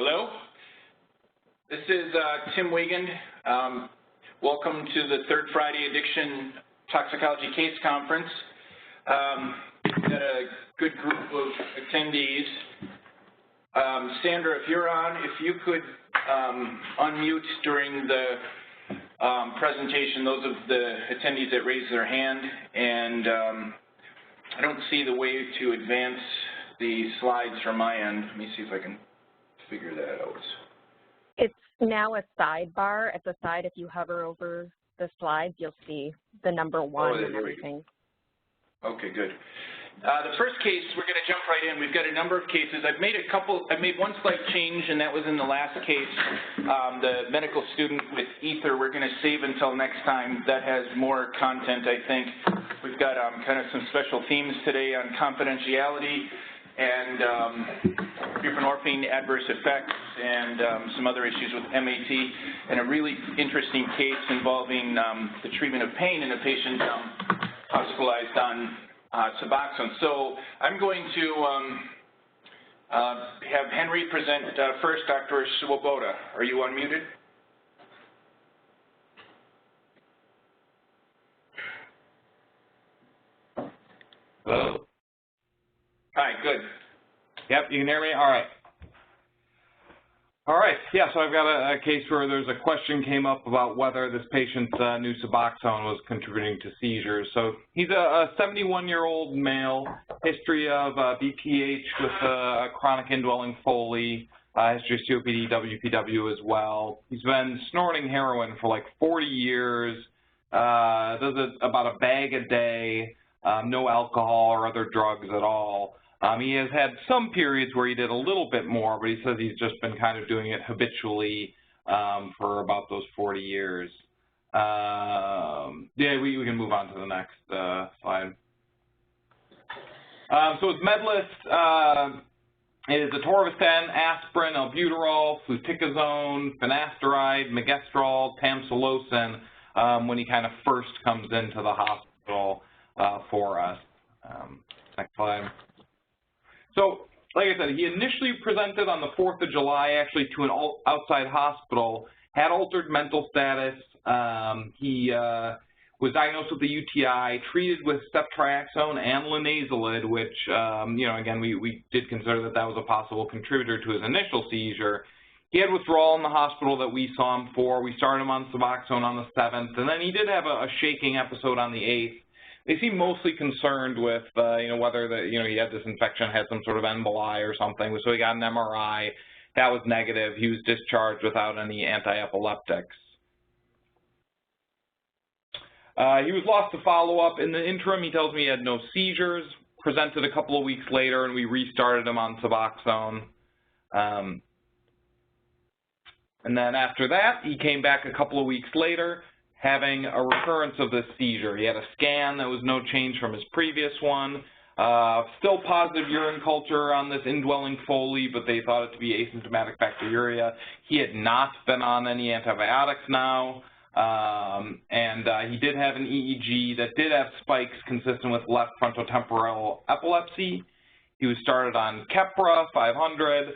Hello, this is Tim Wiegand. Welcome to the Third Friday Addiction Toxicology Case Conference. We've got a good group of attendees. Sandra, if you're on, if you could unmute during the presentation, those of the attendees that raise their hand, and I don't see the way to advance the slides from my end. Let me see if I can figure that out. It's now a sidebar. At the side, if you hover over the slides, you'll see the number 1 and everything. Okay, good. The first case, we're going to jump right in. We've got a number of cases. I've made one slight change, and that was in the last case, the medical student with ether. We're going to save until next time. That has more content, I think. We've got kind of some special themes today on confidentiality and buprenorphine adverse effects and some other issues with MAT, and a really interesting case involving the treatment of pain in a patient hospitalized on Suboxone. So I'm going to have Henry present first. Dr. Swoboda, are you unmuted? Hello. Hi, good. Yep, you can hear me? All right. All right, yeah, so I've got a case where there's a question came up about whether this patient's new Suboxone was contributing to seizures. So he's a 71-year-old male, history of BPH with a chronic indwelling Foley, history of COPD, WPW as well. He's been snorting heroin for like 40 years, does about a bag a day, no alcohol or other drugs at all. He has had some periods where he did a little bit more, but he says he's just been kind of doing it habitually for about those 40 years. Yeah, we can move on to the next slide. So his med list is atorvastatin, aspirin, albuterol, fluticasone, finasteride, megestrol, tamsulosin when he kind of first comes into the hospital for us. Next slide. So, like I said, he initially presented on the 4th of July, actually, to an outside hospital, had altered mental status. He was diagnosed with a UTI, treated with ceftriaxone and linezolid, which, you know, again, we did consider that that was a possible contributor to his initial seizure. He had withdrawal in the hospital that we saw him for. We started him on Suboxone on the 7th, and then he did have a shaking episode on the 8th. They seem mostly concerned with, you know, whether he had this infection, had some sort of emboli or something. So he got an MRI. That was negative. He was discharged without any anti-epileptics. He was lost to follow-up. In the interim, he tells me he had no seizures. Presented a couple of weeks later, and we restarted him on Suboxone. And then after that, he came back a couple of weeks later, having a recurrence of this seizure. He had a scan that was no change from his previous one. Still positive urine culture on this indwelling Foley, but they thought it to be asymptomatic bacteriuria. He had not been on any antibiotics now, and he did have an EEG that did have spikes consistent with left frontotemporal epilepsy. He was started on Keppra 500.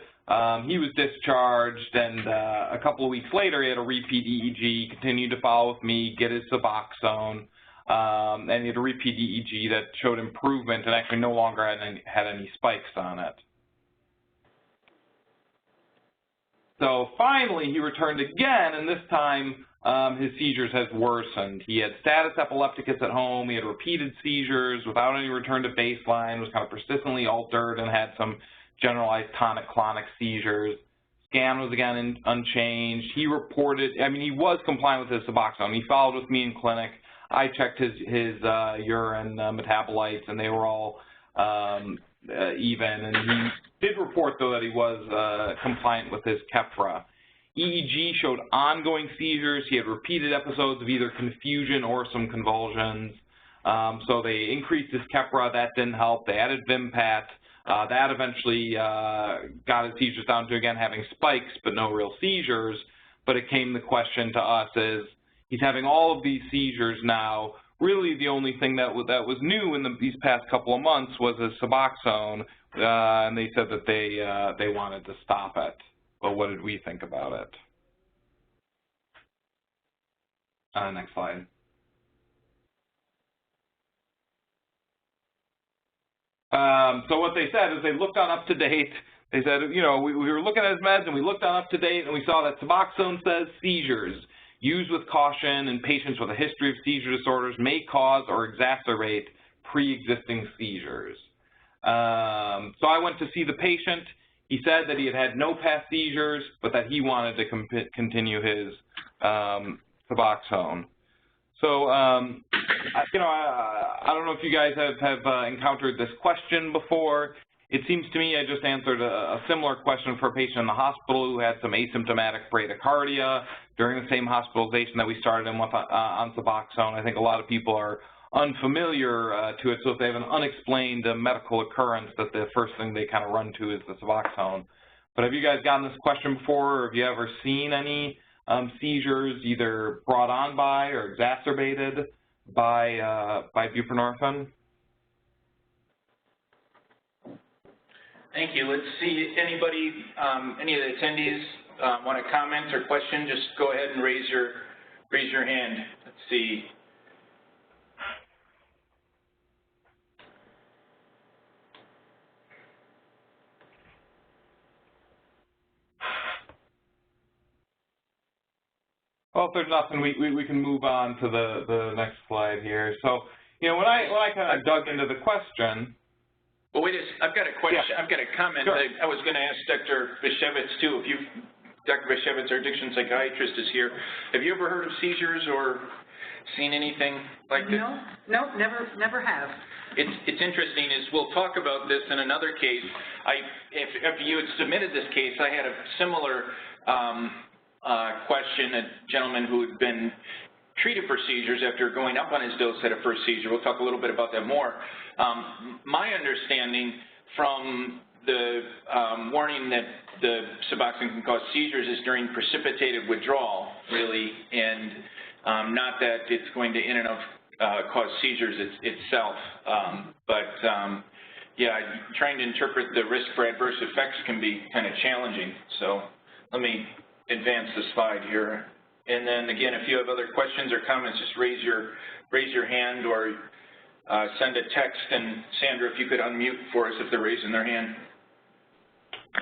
He was discharged, and a couple of weeks later, he had a repeat EEG, continued to follow with me, get his Suboxone, and he had a repeat EEG that showed improvement and actually no longer had any spikes on it. So finally, he returned again, and this time his seizures had worsened. He had status epilepticus at home. He had repeated seizures without any return to baseline, was kind of persistently altered, and had some generalized tonic-clonic seizures. Scan was again unchanged. He reported, I mean, he was compliant with his Suboxone. He followed with me in clinic. I checked his urine metabolites, and they were all even. And he did report, though, that he was compliant with his Keppra. EEG showed ongoing seizures. He had repeated episodes of either confusion or some convulsions. So they increased his Keppra. That didn't help. They added Vimpat. That eventually got his seizures down to, again, having spikes but no real seizures. But it came the question to us is, he's having all of these seizures now. Really the only thing that was new in these past couple of months was his Suboxone, and they said that they wanted to stop it. but what did we think about it? Next slide. So what they said is they looked on UpToDate. They said, you know, we were looking at his meds and we looked on UpToDate and we saw that Suboxone says seizures used with caution in patients with a history of seizure disorders may cause or exacerbate pre-existing seizures. So I went to see the patient. He said that he had had no past seizures, but that he wanted to continue his Suboxone. So, you know, I don't know if you guys have encountered this question before. It seems to me I just answered a similar question for a patient in the hospital who had some asymptomatic bradycardia during the same hospitalization that we started him with on Suboxone. I think a lot of people are unfamiliar to it, so if they have an unexplained medical occurrence, that the first thing they kind of run to is the Suboxone. But have you guys gotten this question before, or have you ever seen any seizures either brought on by or exacerbated by buprenorphine? Thank you. Let's see, anybody, any of the attendees want to comment or question? Just go ahead and raise your hand. Let's see. Well, if there's nothing, we can move on to the next slide here. So, you know, when I kind of dug into the question. Well, wait, I've got a question. Yeah. I've got a comment. Sure. I was going to ask Dr. Bishevitz too. Dr. Bishevitz, our addiction psychiatrist, is here. Have you ever heard of seizures or seen anything like this? No, never have. It's interesting is we'll talk about this in another case. If you had submitted this case, I had a similar question, a gentleman who had been treated for seizures after going up on his dose had a first seizure. We'll talk a little bit about that more. My understanding from the warning that the Suboxone can cause seizures is during precipitated withdrawal, really, and not that it's going to in and of cause seizures itself. Yeah, trying to interpret the risk for adverse effects can be kind of challenging. So let me advance the slide here. And then again, if you have other questions or comments, just raise your hand or send a text. And Sandra, if you could unmute for us if they're raising their hand.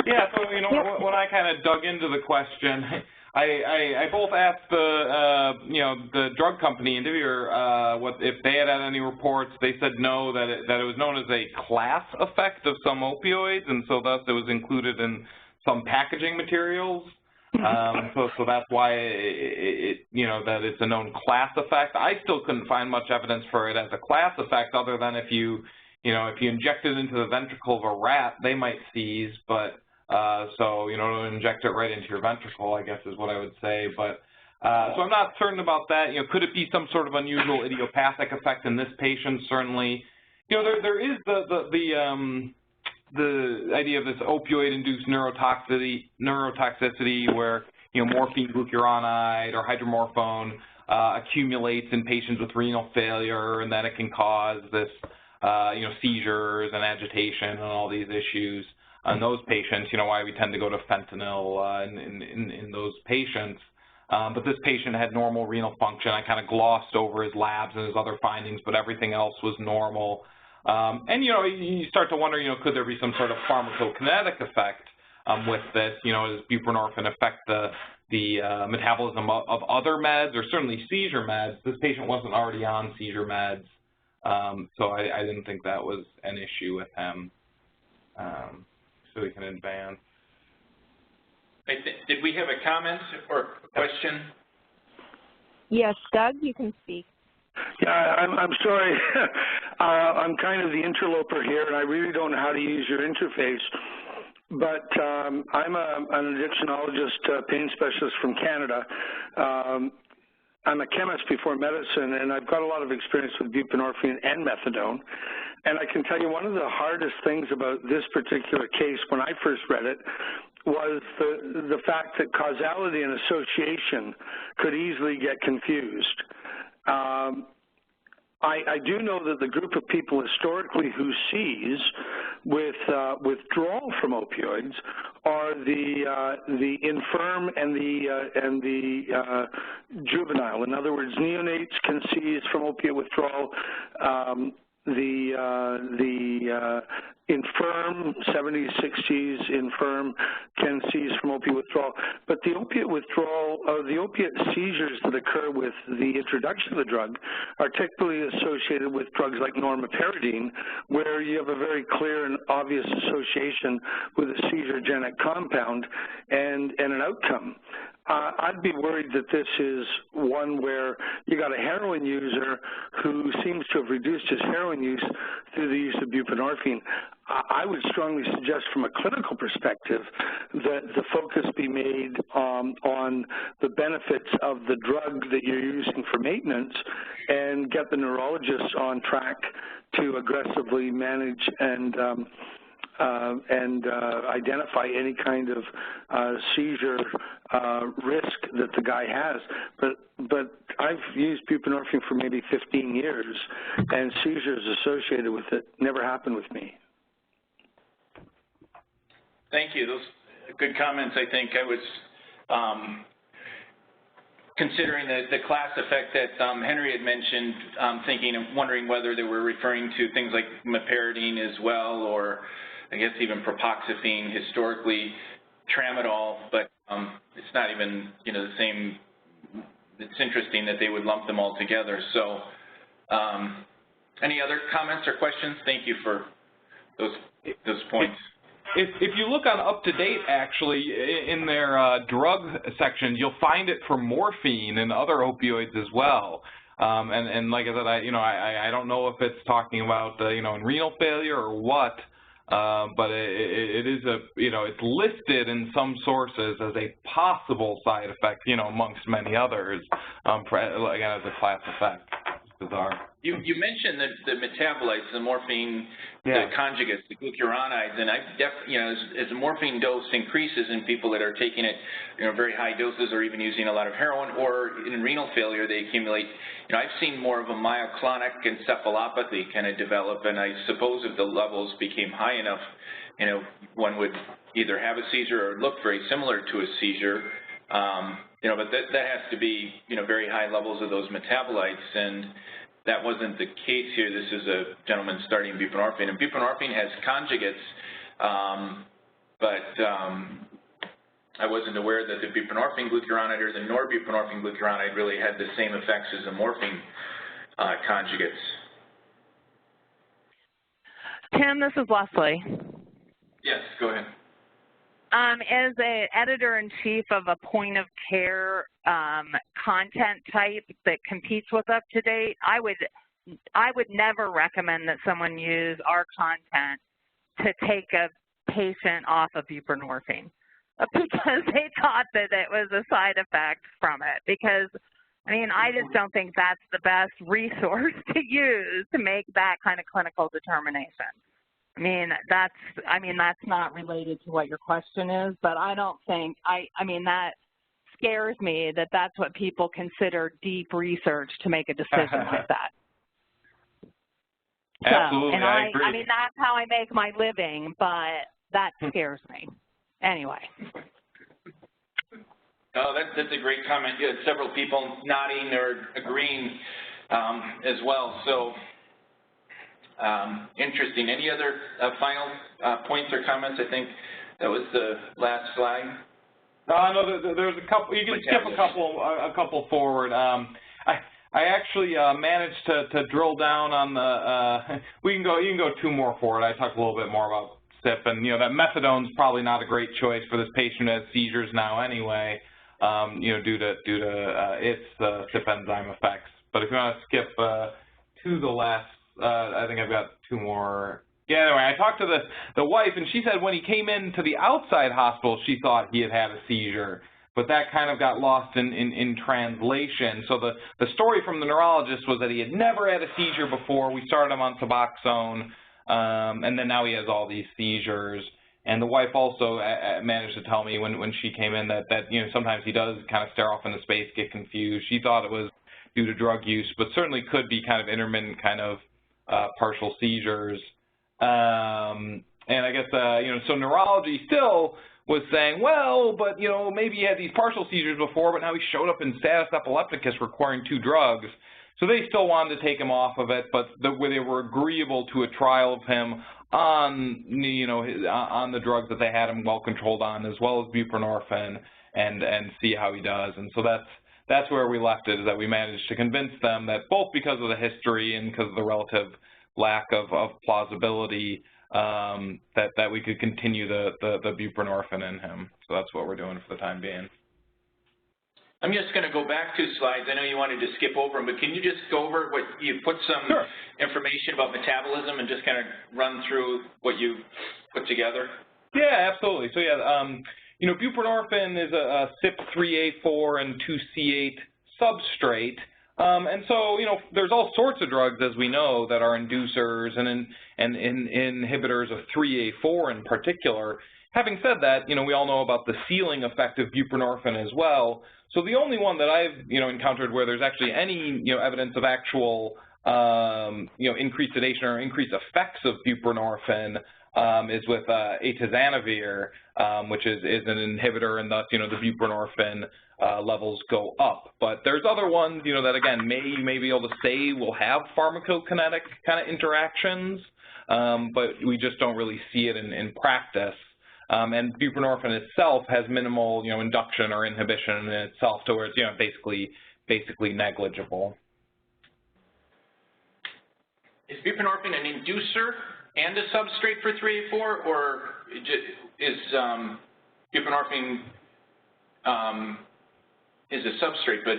Yeah, so you know, when I kind of dug into the question, I both asked the drug company interviewer what if they had any reports. They said no, that it was known as a class effect of some opioids, and so thus it was included in some packaging materials. So that's why that it's a known class effect. I still couldn't find much evidence for it as a class effect, other than if you inject it into the ventricle of a rat, they might seize. But to inject it right into your ventricle, I guess is what I would say. But so I'm not certain about that. Could it be some sort of unusual idiopathic effect in this patient? Certainly. There is the idea of this opioid-induced neurotoxicity where, morphine glucuronide or hydromorphone accumulates in patients with renal failure, and then it can cause this, seizures and agitation and all these issues on those patients, why we tend to go to fentanyl in those patients. But this patient had normal renal function. I kind of glossed over his labs and his other findings, but everything else was normal. And, you start to wonder, could there be some sort of pharmacokinetic effect with this? Does buprenorphine affect the metabolism of other meds or certainly seizure meds? This patient wasn't already on seizure meds, so I didn't think that was an issue with him. So we can advance. Did we have a comment or a question? Yes, Doug, you can speak. Yeah, I'm sorry. I'm kind of the interloper here, and I really don't know how to use your interface. But I'm an addictionologist, pain specialist from Canada. I'm a chemist before medicine, and I've got a lot of experience with buprenorphine and methadone. And I can tell you one of the hardest things about this particular case when I first read it was the fact that causality and association could easily get confused. I do know that the group of people historically who seize with withdrawal from opioids are the infirm and the juvenile. In other words, neonates can seize from opiate withdrawal. The infirm, 70s, 60s infirm can seize from opiate withdrawal, but the opiate withdrawal, the opiate seizures that occur with the introduction of the drug are typically associated with drugs like normoperidine, where you have a very clear and obvious association with a seizure-genic compound and an outcome. I'd be worried that this is one where you got a heroin user who seems to have reduced his heroin use through the use of buprenorphine. I would strongly suggest from a clinical perspective that the focus be made on the benefits of the drug that you're using for maintenance and get the neurologists on track to aggressively manage and identify any kind of seizure risk that the guy has. But I've used buprenorphine for maybe 15 years, and seizures associated with it never happened with me. Thank you. Those are good comments. I think I was considering the class effect that Henry had mentioned, thinking and wondering whether they were referring to things like meperidine as well, or I guess even propoxyphene, historically tramadol, but it's not even, the same. It's interesting that they would lump them all together. So any other comments or questions? Thank you for those points. If you look on UpToDate, actually, in their drug section, you'll find it for morphine and other opioids as well. And like I said, I don't know if it's talking about in renal failure or what. But it is it's listed in some sources as a possible side effect, amongst many others, again, as a class effect. It's bizarre. You mentioned the metabolites, the morphine, the conjugates, the glucuronides, and as the morphine dose increases in people that are taking it, very high doses or even using a lot of heroin, or in renal failure, they accumulate. I've seen more of a myoclonic encephalopathy kind of develop, and I suppose if the levels became high enough, one would either have a seizure or look very similar to a seizure. But that has to be, very high levels of those metabolites, and that wasn't the case here. This is a gentleman starting buprenorphine, and buprenorphine has conjugates, but I wasn't aware that the buprenorphine glucuronide or the norbuprenorphine glucuronide really had the same effects as the morphine conjugates. Tim, this is Leslie. Yes, go ahead. As an editor-in-chief of a point-of-care content type that competes with UpToDate, I would never recommend that someone use our content to take a patient off of buprenorphine because they thought that it was a side effect from it. Because, I just don't think that's the best resource to use to make that kind of clinical determination. That's not related to what your question is, but I don't think, that scares me that that's what people consider deep research to make a decision like that. Absolutely, so, I agree. That's how I make my living, but that scares me. Anyway. Oh, that's a great comment. You had several people nodding or agreeing as well, so interesting. Any other final points or comments? I think that was the last slide. No, there's a couple. You can skip a couple forward. I actually managed to drill down on the. You can go two more forward. I talked a little bit more about SIP, and that methadone's probably not a great choice for this patient who has seizures now anyway. Due to its SIP enzyme effects. But if you want to skip to the last, I think I've got two more. Yeah, anyway, I talked to the wife, and she said when he came into the outside hospital, she thought he had had a seizure, but that kind of got lost in translation. So the story from the neurologist was that he had never had a seizure before. We started him on Suboxone, and then now he has all these seizures. And the wife also managed to tell me when she came in that sometimes he does kind of stare off into space, get confused. She thought it was due to drug use, but certainly could be kind of intermittent kind of partial seizures. And I guess, so neurology still was saying, well, but, maybe he had these partial seizures before, but now he showed up in status epilepticus requiring 2 drugs. So they still wanted to take him off of it, but they were agreeable to a trial of him on, on the drugs that they had him well controlled on, as well as buprenorphine, and see how he does. And so that's where we left it, is that we managed to convince them that both because of the history and because of the relative lack of plausibility, that we could continue the buprenorphine in him. So that's what we're doing for the time being. I'm just going to go back 2 slides. I know you wanted to skip over them, but can you just go over what you put some Sure. information about metabolism and just kind of run through what you put together? Yeah, absolutely. So yeah, buprenorphine is a CYP3A4 and 2C8 substrate. And so, there's all sorts of drugs, as we know, that are inducers and inhibitors of 3A4 in particular. Having said that, we all know about the ceiling effect of buprenorphine as well. So the only one that I've, encountered where there's actually any, evidence of actual, increased sedation or increased effects of buprenorphine is with atazanavir, which is an inhibitor, and thus, the buprenorphine levels go up. But there's other ones, that again, you may be able to say will have pharmacokinetic kind of interactions, but we just don't really see it in practice. And buprenorphine itself has minimal, induction or inhibition in itself, to where it's, basically negligible. Is buprenorphine an inducer and a substrate for 3A4, or is buprenorphine is a substrate, but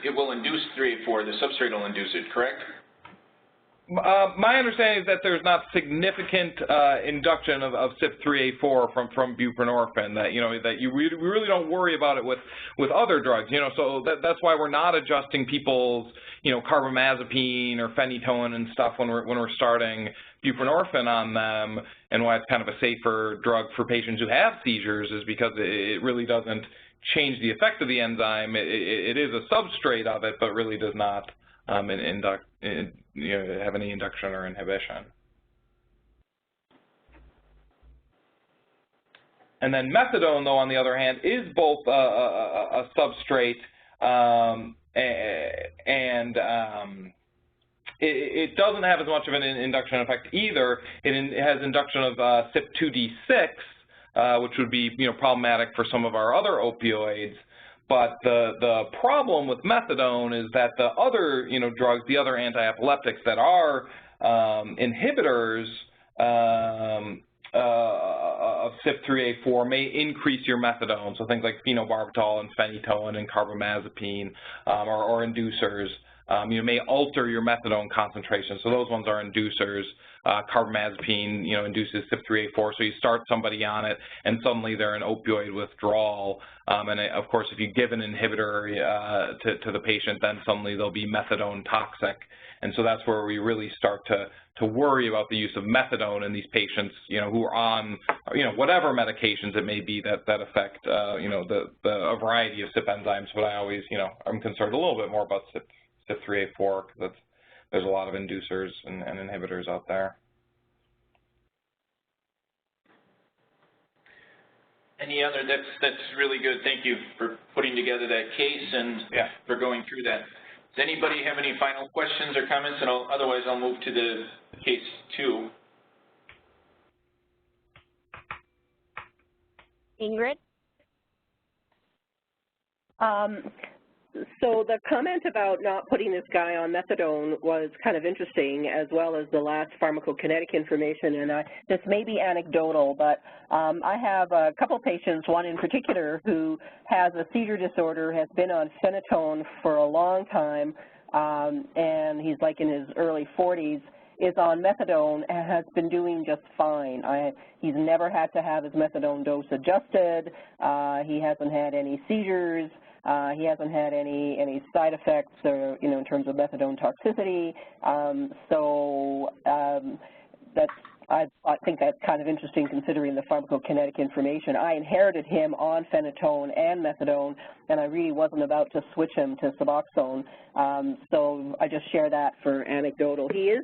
it will induce 3A4, the substrate will induce it, correct? My understanding is that there's not significant induction of CYP3A4 from buprenorphine. That we really don't worry about it with other drugs. So that's why we're not adjusting people's carbamazepine or phenytoin and stuff when we're starting buprenorphine on them, and why it's kind of a safer drug for patients who have seizures is because it really doesn't change the effect of the enzyme. It is a substrate of it, but really does not have any induction or inhibition. And then methadone, though, on the other hand, is both a substrate and it doesn't have as much of an induction effect either. It has induction of CYP2D6, which would be problematic for some of our other opioids. But the problem with methadone is that the other drugs, the other anti-epileptics that are inhibitors of CYP3A4 may increase your methadone. So things like phenobarbital and phenytoin and carbamazepine or inducers. May alter your methadone concentration. So those ones are inducers. Carbamazepine, induces CYP3A4. So you start somebody on it, and suddenly they're in opioid withdrawal. And of course, if you give an inhibitor to the patient, then suddenly they'll be methadone toxic. And so that's where we really start to worry about the use of methadone in these patients, who are on, whatever medications it may be that affect, a variety of CYP enzymes. But I always, I'm concerned a little bit more about CYP3A4 because there's a lot of inducers and inhibitors out there. Any other? That's really good. Thank you for putting together that case and for going through that. Does anybody have any final questions or comments? And otherwise, I'll move to the case 2. Ingrid? So the comment about not putting this guy on methadone was kind of interesting, as well as the last pharmacokinetic information. And this may be anecdotal, but I have a couple patients, one in particular who has a seizure disorder, has been on phenytoin for a long time, and he's like in his early 40s, is on methadone and has been doing just fine. He's never had to have his methadone dose adjusted. He hasn't had any seizures. He hasn't had any side effects, or, in terms of methadone toxicity. That's I think that's kind of interesting considering the pharmacokinetic information. I inherited him on phenotone and methadone, and I really wasn't about to switch him to Suboxone. So I just share that for anecdotal. He is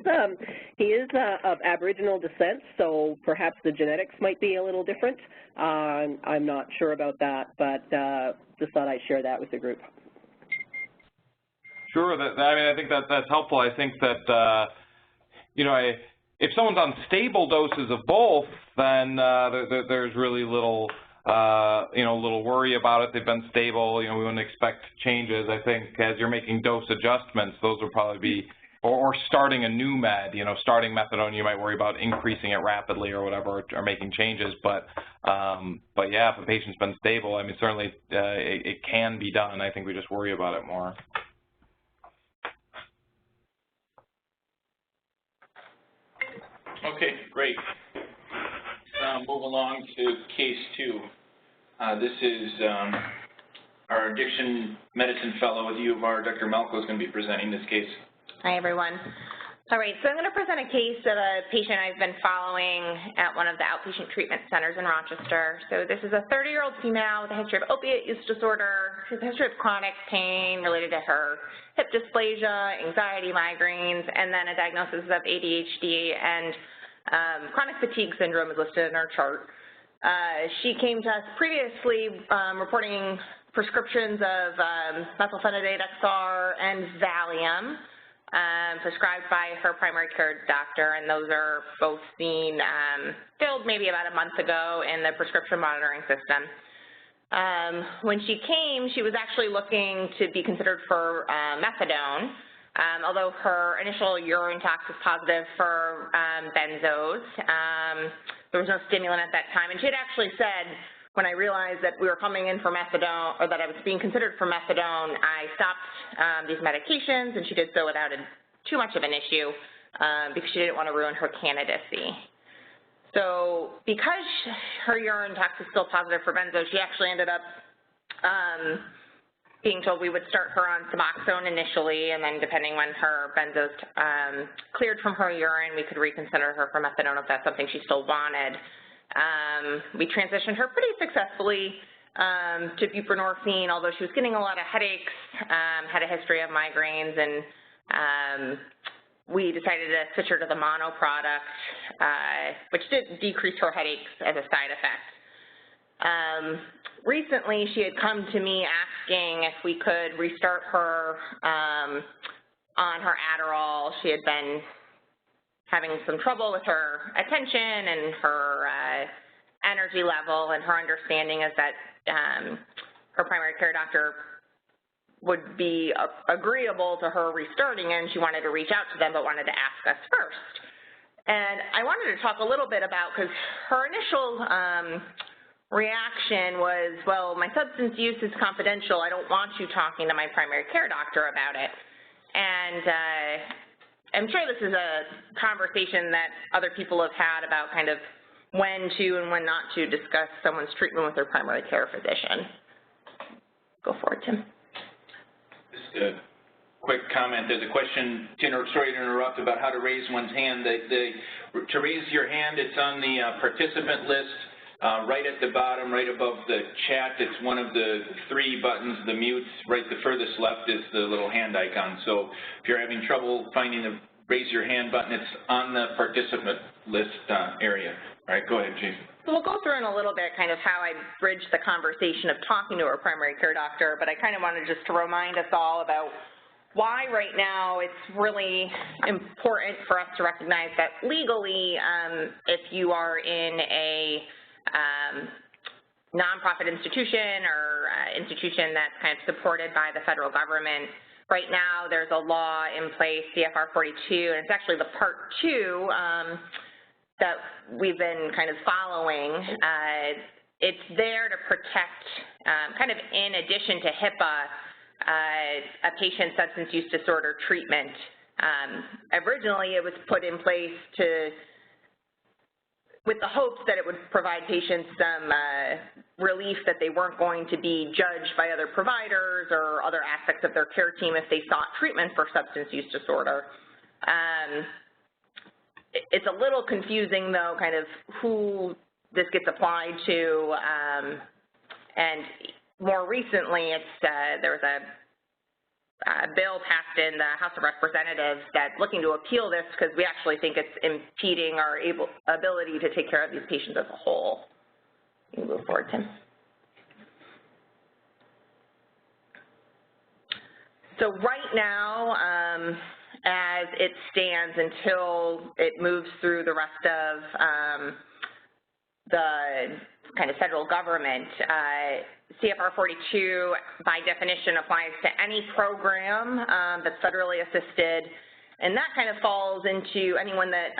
of Aboriginal descent, so perhaps the genetics might be a little different. I'm not sure about that, but just thought I'd share that with the group. Sure. I mean, I think that's helpful. I think that, you know, if someone's on stable doses of both, then there's really little, you know, little worry about it. They've been stable. You know, we wouldn't expect changes. I think as you're making dose adjustments, those will probably be, or starting a new med, you know, starting methadone, you might worry about increasing it rapidly or whatever, or making changes. But yeah, if a patient's been stable, I mean, certainly it can be done. I think we just worry about it more. Okay, great. Move along to case 2. This is our addiction medicine fellow with U of R, Dr. Malko, is going to be presenting this case. Hi, everyone. All right, so I'm going to present a case of a patient I've been following at one of the outpatient treatment centers in Rochester. So this is a 30-year-old female with a history of opiate use disorder. She has a history of chronic pain related to her hip dysplasia, anxiety, migraines, and then a diagnosis of ADHD and chronic fatigue syndrome is listed in our chart. She came to us previously reporting prescriptions of methylphenidate XR and Valium, prescribed by her primary care doctor, and those are both being filled maybe about a month ago in the prescription monitoring system. When she came, she was actually looking to be considered for methadone, although her initial urine tox was positive for benzos. There was no stimulant at that time, and she had actually said, when I realized that we were coming in for methadone, or that I was being considered for methadone, I stopped these medications, and she did so without too much of an issue because she didn't want to ruin her candidacy. So because her urine tox is still positive for benzo, she actually ended up being told we would start her on Suboxone initially, and then depending when her benzos cleared from her urine, we could reconsider her for methadone if that's something she still wanted. We transitioned her pretty successfully to buprenorphine, although she was getting a lot of headaches, had a history of migraines, and we decided to switch her to the mono product, which did decrease her headaches as a side effect. Recently, she had come to me asking if we could restart her on her Adderall. She had been having some trouble with her attention and her energy level, and her understanding is that her primary care doctor would be agreeable to her restarting, and she wanted to reach out to them but wanted to ask us first. And I wanted to talk a little bit about, because her initial reaction was, well, my substance use is confidential. I don't want you talking to my primary care doctor about it. And I'm sure this is a conversation that other people have had about kind of when to and when not to discuss someone's treatment with their primary care physician. Go for it, Tim. Just a quick comment. There's a question, sorry to interrupt, about how to raise one's hand. To raise your hand, it's on the participant list. Right at the bottom, right above the chat, it's one of the 3 buttons, the mutes. Right, the furthest left is the little hand icon. So if you're having trouble finding the raise your hand button, it's on the participant list area. All right, go ahead, Jason. So we'll go through in a little bit kind of how I bridged the conversation of talking to our primary care doctor, but I kind of wanted just to remind us all about why right now it's really important for us to recognize that legally, if you are in a nonprofit institution or institution that's kind of supported by the federal government. Right now, there's a law in place, CFR 42, and it's actually the Part 2 that we've been kind of following. It's there to protect, kind of in addition to HIPAA, a patient's substance use disorder treatment. Originally, it was put in place with the hopes that it would provide patients some relief that they weren't going to be judged by other providers or other aspects of their care team if they sought treatment for substance use disorder. it's a little confusing, though, kind of who this gets applied to, and more recently, there was a bill passed in the House of Representatives that's looking to appeal this because we actually think it's impeding our ability to take care of these patients as a whole. You can move forward, Tim. So right now, as it stands until it moves through the rest of the kind of federal government, CFR 42 by definition applies to any program that's federally assisted, and that kind of falls into anyone that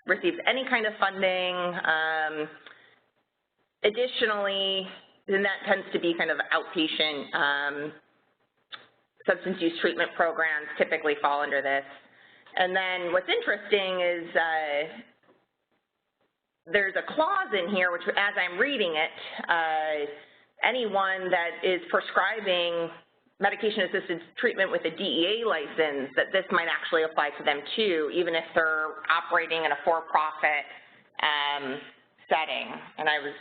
receives any kind of funding. Additionally, then that tends to be kind of outpatient substance use treatment programs typically fall under this. And then what's interesting is there's a clause in here, which as I'm reading it, anyone that is prescribing medication-assisted treatment with a DEA license, that this might actually apply to them too, even if they're operating in a for-profit setting. And I was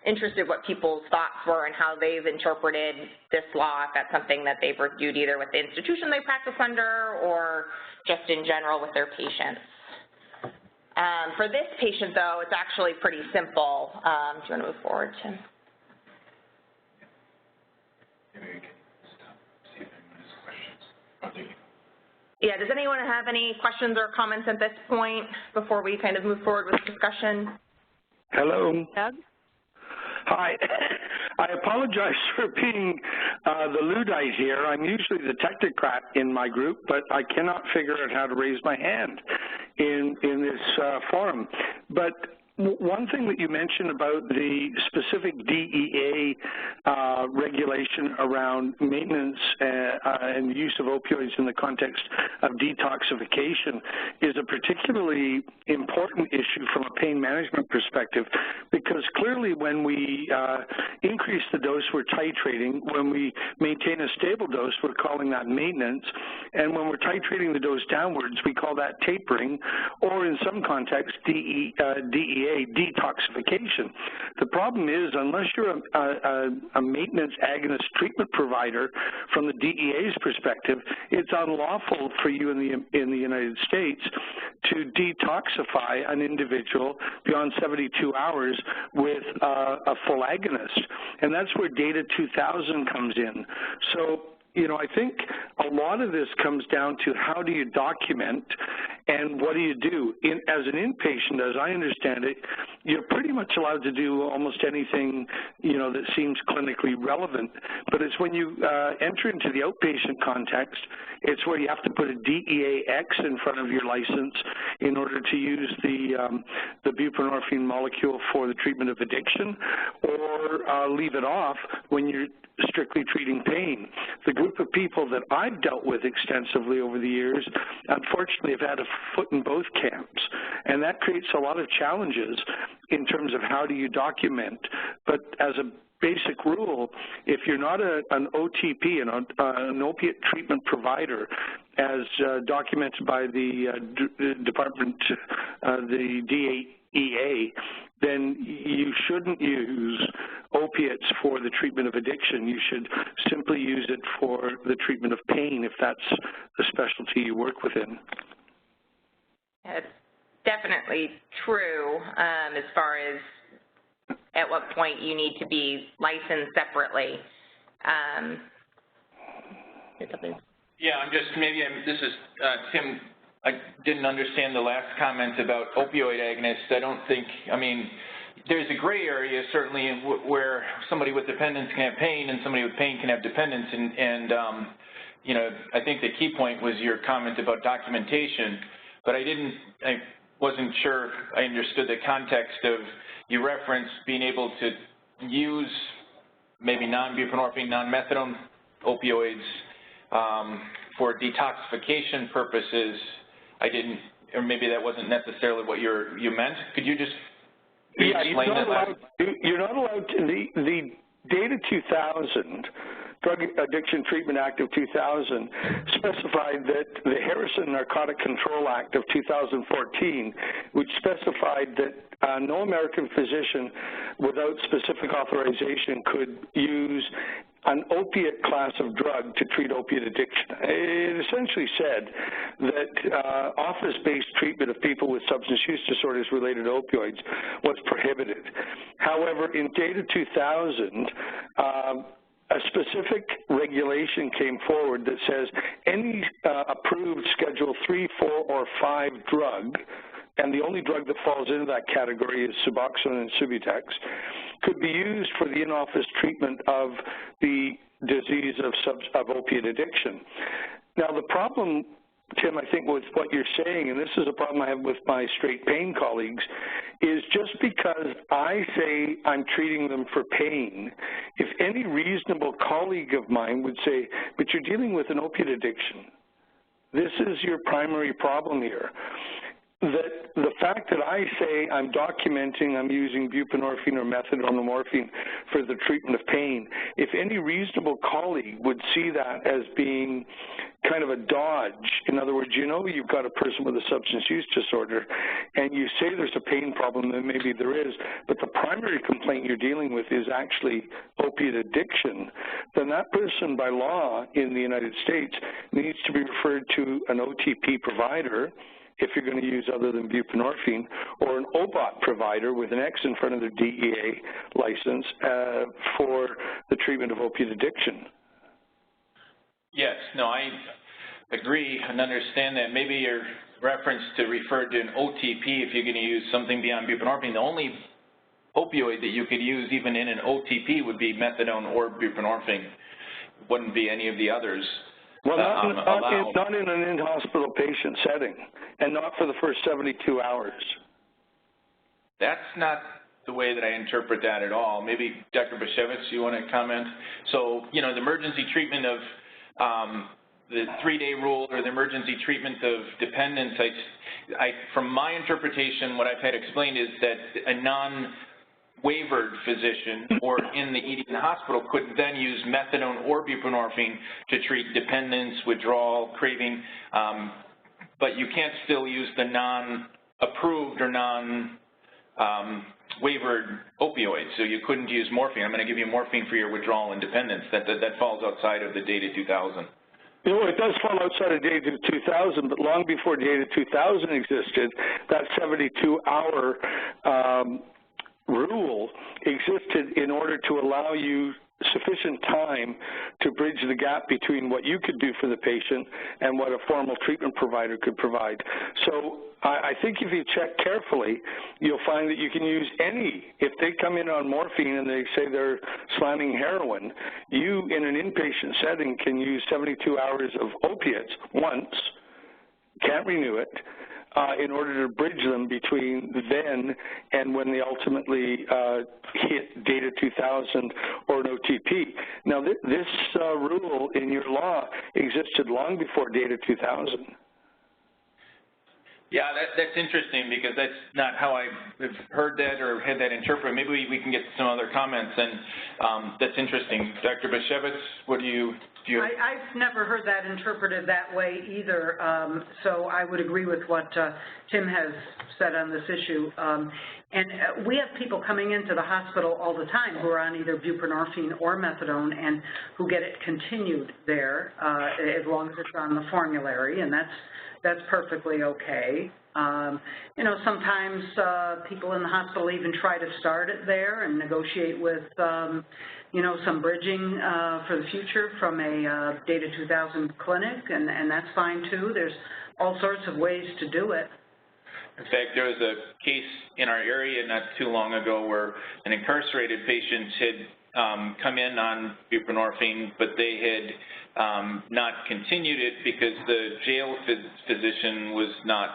interested what people's thoughts were and how they've interpreted this law, if that's something that they've reviewed either with the institution they practice under or just in general with their patients. For this patient, though, it's actually pretty simple. Do you want to move forward, Tim? Yeah, does anyone have any questions or comments at this point before we kind of move forward with discussion? Hello. Doug? Hi. I apologize for being the Luddite here. I'm usually the technocrat in my group, but I cannot figure out how to raise my hand in this forum. But one thing that you mentioned about the specific DEA regulation around maintenance and the use of opioids in the context of detoxification is a particularly important issue from a pain management perspective, because clearly when we increase the dose, we're titrating. When we maintain a stable dose, we're calling that maintenance. And when we're titrating the dose downwards, we call that tapering, or in some contexts, DEA, detoxification. The problem is, unless you're a maintenance agonist treatment provider from the DEA's perspective, it's unlawful for you in the United States to detoxify an individual beyond 72 hours with a full agonist. And that's where Data 2000 comes in. So, you know, I think a lot of this comes down to how do you document and what do you do? As an inpatient, as I understand it, you're pretty much allowed to do almost anything, you know, that seems clinically relevant. But it's when you enter into the outpatient context, it's where you have to put a DEA X in front of your license in order to use the buprenorphine molecule for the treatment of addiction, or leave it off when you're strictly treating pain. The group of people that I've dealt with extensively over the years, unfortunately, have had a foot in both camps, and that creates a lot of challenges in terms of how do you document. But as a basic rule, if you're not an OTP, an opiate treatment provider, as documented by the department, the DEA, then you shouldn't use opiates for the treatment of addiction. You should simply use it for the treatment of pain if that's the specialty you work within. It's definitely true as far as at what point you need to be licensed separately. Yeah, this is Tim. I didn't understand the last comment about opioid agonists. I don't think, I mean, there's a gray area certainly where somebody with dependence can have pain and somebody with pain can have dependence, and you know, I think the key point was your comment about documentation, but I wasn't sure I understood the context of, you referenced being able to use maybe non-buprenorphine, non-methadone opioids for detoxification purposes. I didn't, or maybe that wasn't necessarily what you meant. Could you just explain that? You're not allowed to, Data 2000, Drug Addiction Treatment Act of 2000, specified that the Harrison Narcotic Control Act of 2014, which specified that no American physician without specific authorization could use an opiate class of drug to treat opiate addiction. It essentially said that office-based treatment of people with substance use disorders related to opioids was prohibited. However, in Data 2000, a specific regulation came forward that says any approved Schedule 3, 4, or 5 drug, and the only drug that falls into that category is Suboxone and Subutex, could be used for the in-office treatment of the disease of opiate addiction. Now, the problem, Tim, I think with what you're saying, and this is a problem I have with my straight pain colleagues, is just because I say I'm treating them for pain, if any reasonable colleague of mine would say, but you're dealing with an opiate addiction, this is your primary problem here. That the fact that I say I'm documenting I'm using buprenorphine or methadone or morphine for the treatment of pain, if any reasonable colleague would see that as being kind of a dodge, in other words, you know you've got a person with a substance use disorder and you say there's a pain problem, then maybe there is, but the primary complaint you're dealing with is actually opiate addiction, then that person by law in the United States needs to be referred to an OTP provider if you're going to use other than buprenorphine, or an OBOT provider with an X in front of their DEA license for the treatment of opiate addiction. Yes, no, I agree and understand that. Maybe your reference to refer to an OTP if you're going to use something beyond buprenorphine. The only opioid that you could use even in an OTP would be methadone or buprenorphine. It wouldn't be any of the others. Well, not in an in-hospital patient setting, and not for the first 72 hours. That's not the way that I interpret that at all. Maybe Dr. Bashevitz, you want to comment? So, you know, the emergency treatment of the 3-day rule or the emergency treatment of dependence, from my interpretation, what I've had explained is that a non-waivered physician or in the ED hospital could then use methadone or buprenorphine to treat dependence, withdrawal, craving, but you can't still use the non-approved or non-waivered opioids. So you couldn't use morphine. I'm going to give you morphine for your withdrawal and dependence. That falls outside of the Data 2000. You know, it does fall outside of Data 2000, but long before Data 2000 existed, that 72-hour rule existed in order to allow you sufficient time to bridge the gap between what you could do for the patient and what a formal treatment provider could provide. So I think if you check carefully, you'll find that you can use any. If they come in on morphine and they say they're slamming heroin, you in an inpatient setting can use 72 hours of opiates once, can't renew it, in order to bridge them between then and when they ultimately hit Data 2000 or an OTP. Now, this rule in your law existed long before Data 2000. Yeah, that's interesting because that's not how I've heard that or had that interpreted. Maybe we can get some other comments, and that's interesting. Dr. Bashevitz, what do you I've never heard that interpreted that way either, so I would agree with what Tim has said on this issue. And we have people coming into the hospital all the time who are on either buprenorphine or methadone and who get it continued there as long as it's on the formulary, and that's perfectly okay. You know, sometimes people in the hospital even try to start it there and negotiate with, you know, some bridging for the future from a Data 2000 clinic, and that's fine too. There's all sorts of ways to do it. In fact, there was a case in our area not too long ago where an incarcerated patient had come in on buprenorphine, but they had not continued it because the jail physician was not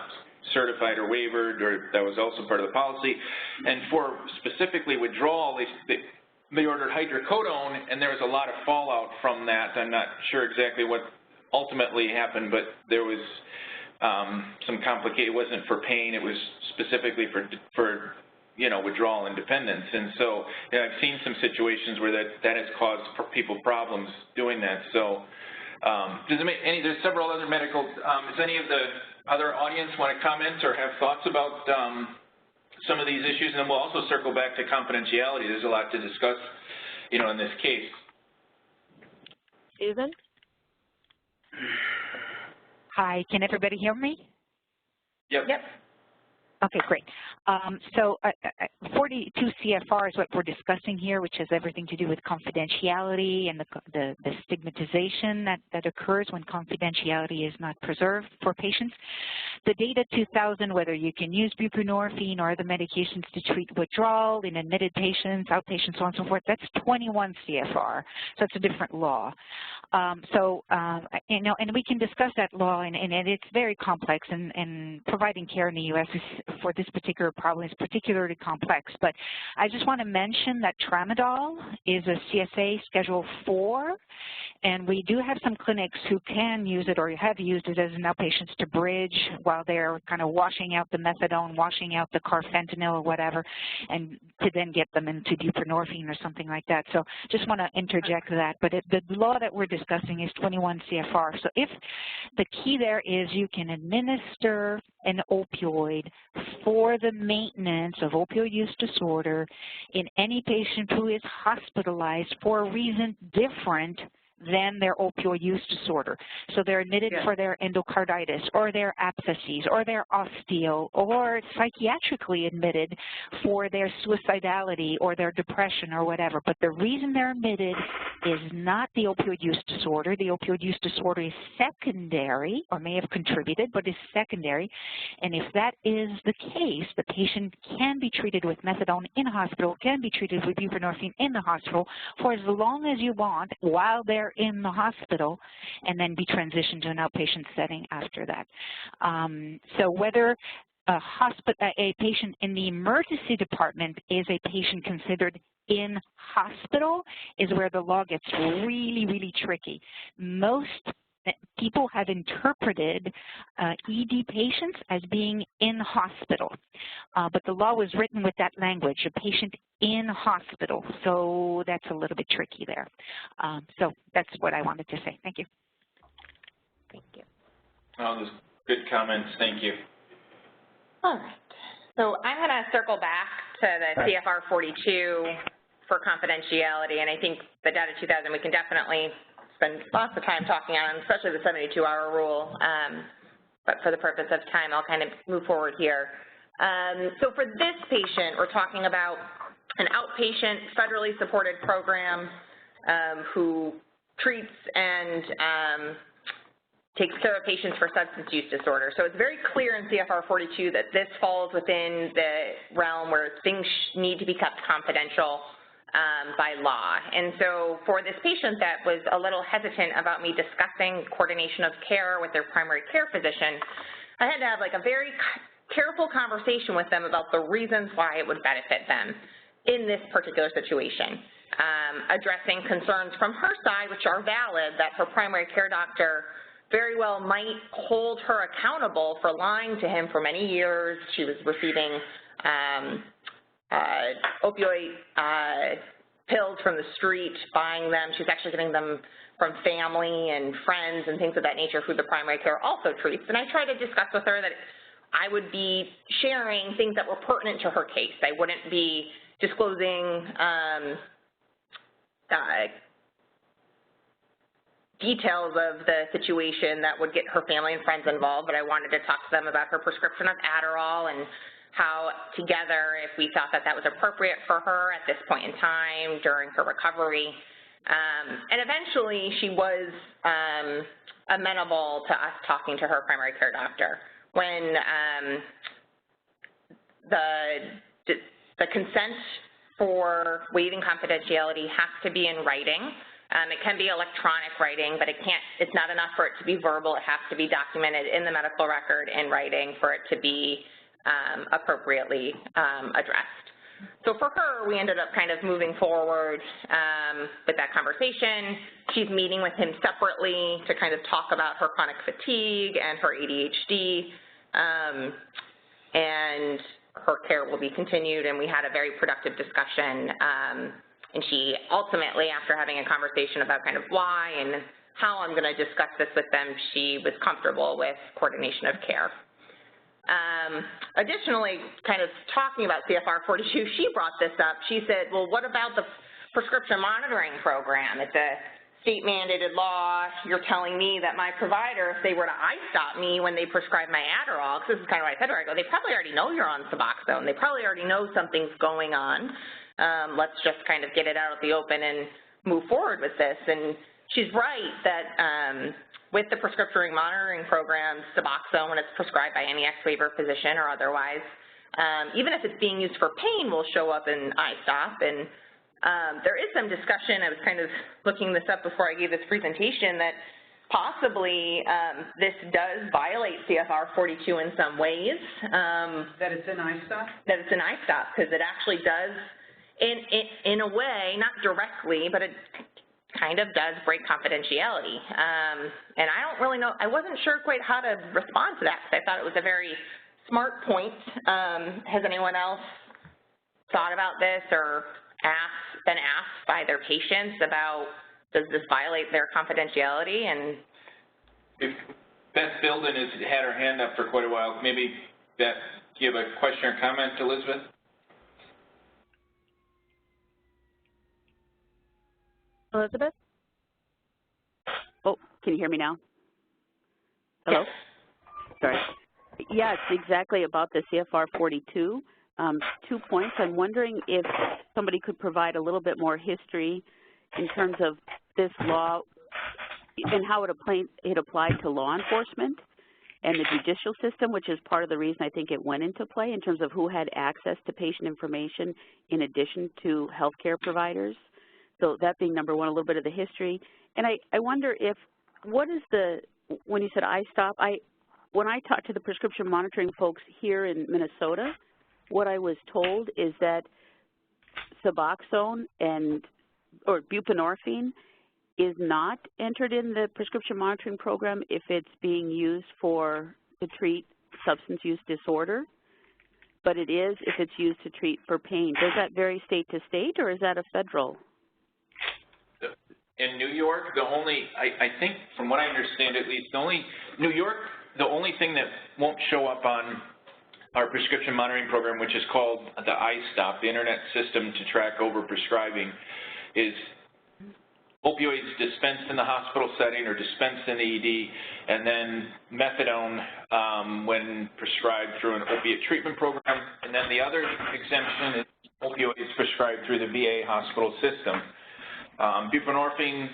certified or waivered, or that was also part of the policy. And for specifically withdrawal, they ordered hydrocodone, and there was a lot of fallout from that. I'm not sure exactly what ultimately happened, but there was some complicated. It wasn't for pain. It was specifically for withdrawal and dependence. And so I've seen some situations where that has caused people problems doing that. So there's several other medical, does any of the other audience want to comment or have thoughts about some of these issues? And then we'll also circle back to confidentiality. There's a lot to discuss, in this case. Susan? Hi, can everybody hear me? Yep. Okay, great. So 42 CFR is what we're discussing here, which has everything to do with confidentiality and the stigmatization that occurs when confidentiality is not preserved for patients. The data 2000, whether you can use buprenorphine or other medications to treat withdrawal in admitted patients, outpatients, so on and so forth, that's 21 CFR. So it's a different law. And we can discuss that law, and it's very complex, and providing care in the U.S. for this particular problem is particularly complex. But I just want to mention that tramadol is a CSA Schedule 4, and we do have some clinics who can use it or have used it as an outpatient to bridge while they're kind of washing out the methadone, washing out the carfentanil or whatever, and to then get them into buprenorphine or something like that. So just want to interject that. But the law that we're discussing is 21 CFR. So if the key there is you can administer an opioid for the maintenance of opioid use disorder in any patient who is hospitalized for a reason different than their opioid use disorder. So they're admitted for their endocarditis or their abscesses or their osteo, or psychiatrically admitted for their suicidality or their depression or whatever. But the reason they're admitted is not the opioid use disorder. The opioid use disorder is secondary, or may have contributed, but is secondary. And if that is the case, the patient can be treated with methadone in hospital, can be treated with buprenorphine in the hospital for as long as you want while they're in the hospital, and then be transitioned to an outpatient setting after that. So whether a patient in the emergency department is a patient considered in hospital is where the law gets really, really tricky. Most people have interpreted ED patients as being in hospital, but the law was written with that language, a patient in hospital, so that's a little bit tricky there. So that's what I wanted to say. Thank you. Thank you. Oh, those good comments. Thank you. All right. So I'm going to circle back to the CFR 42 for confidentiality, and I think the data 2000 we can definitely spend lots of time talking on, especially the 72-hour rule. But for the purpose of time, I'll kind of move forward here. So for this patient, we're talking about an outpatient, federally supported program who treats and takes care of patients for substance use disorder. So it's very clear in CFR 42 that this falls within the realm where things need to be kept confidential by law. And so for this patient that was a little hesitant about me discussing coordination of care with their primary care physician, I had to have like a very careful conversation with them about the reasons why it would benefit them in this particular situation. Addressing concerns from her side, which are valid, that her primary care doctor very well might hold her accountable for lying to him for many years. She was receiving opioid pills from the street, buying them. She was actually getting them from family and friends and things of that nature who the primary care also treats. And I tried to discuss with her that I would be sharing things that were pertinent to her case. I wouldn't be disclosing details of the situation that would get her family and friends involved, but I wanted to talk to them about her prescription of Adderall and how together, if we thought that that was appropriate for her at this point in time during her recovery. And eventually she was amenable to us talking to her primary care doctor. When the consent for waiving confidentiality has to be in writing. It can be electronic writing, but it's not enough for it to be verbal. It has to be documented in the medical record in writing for it to be appropriately addressed. So for her, we ended up kind of moving forward with that conversation. She's meeting with him separately to kind of talk about her chronic fatigue and her ADHD. And her care will be continued, and we had a very productive discussion. And she ultimately, after having a conversation about kind of why and how I'm going to discuss this with them, she was comfortable with coordination of care. Additionally, kind of talking about CFR 42, she brought this up. She said, well, what about the prescription monitoring program? It's a state-mandated law. You're telling me that my provider, if they were to I-stop me when they prescribe my Adderall, because this is kind of what I said to her, I go, they probably already know you're on Suboxone. They probably already know something's going on. Let's just kind of get it out of the open and move forward with this. And she's right that with the prescription monitoring program, Suboxone, when it's prescribed by any ex-waiver physician or otherwise, even if it's being used for pain, will show up in iStop. And there is some discussion, I was kind of looking this up before I gave this presentation, that possibly this does violate CFR 42 in some ways. That it's in iStop? That it's in iStop, because it actually does, in a way, not directly, but it kind of does break confidentiality. And I don't really know, I wasn't sure quite how to respond to that, because I thought it was a very smart point. Has anyone else thought about this or been asked by their patients about, does this violate their confidentiality? And if Beth Bilden has had her hand up for quite a while, maybe Beth, do you have a question or comment to Elizabeth? Elizabeth? Oh, can you hear me now? Hello? Yes. Sorry. Yeah, it's exactly about the CFR 42. 2 points. I'm wondering if somebody could provide a little bit more history in terms of this law and how it applied to law enforcement and the judicial system, which is part of the reason I think it went into play in terms of who had access to patient information in addition to healthcare providers. So that being number one, a little bit of the history. And I wonder if, what is when you said iStop, when I talked to the prescription monitoring folks here in Minnesota, what I was told is that Suboxone or buprenorphine is not entered in the prescription monitoring program if it's being used to treat substance use disorder, but it is if it's used to treat for pain. Does that vary state to state, or is that a federal? In New York, I think from what I understand at least, New York, the only thing that won't show up on our prescription monitoring program, which is called the iStop, the Internet System to Track Overprescribing, is opioids dispensed in the hospital setting or dispensed in the ED, and then methadone when prescribed through an opiate treatment program. And then the other exemption is opioids prescribed through the VA hospital system. Buprenorphine,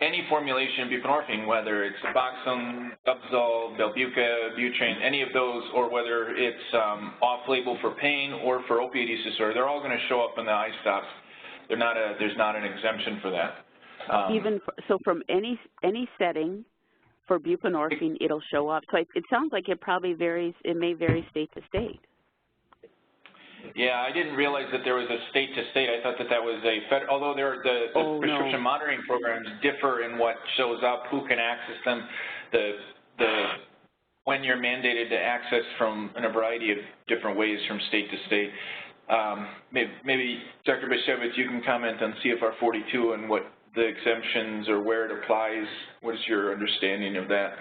any formulation of buprenorphine, whether it's Suboxone, Dubzol, Belbuca, Butrane, any of those, or whether it's off-label for pain or for opioid use disorder, they're all going to show up in the iStops. There's not an exemption for that. So from any setting for buprenorphine, it'll show up. So it sounds like it probably varies. It may vary state to state. Yeah, I didn't realize that there was a state to state. I thought that was although the prescription monitoring programs differ in what shows up, who can access them, when you're mandated to access from in a variety of different ways from state to state. Maybe Dr. Bishevitz, you can comment on CFR 42 and what the exemptions or where it applies. What is your understanding of that?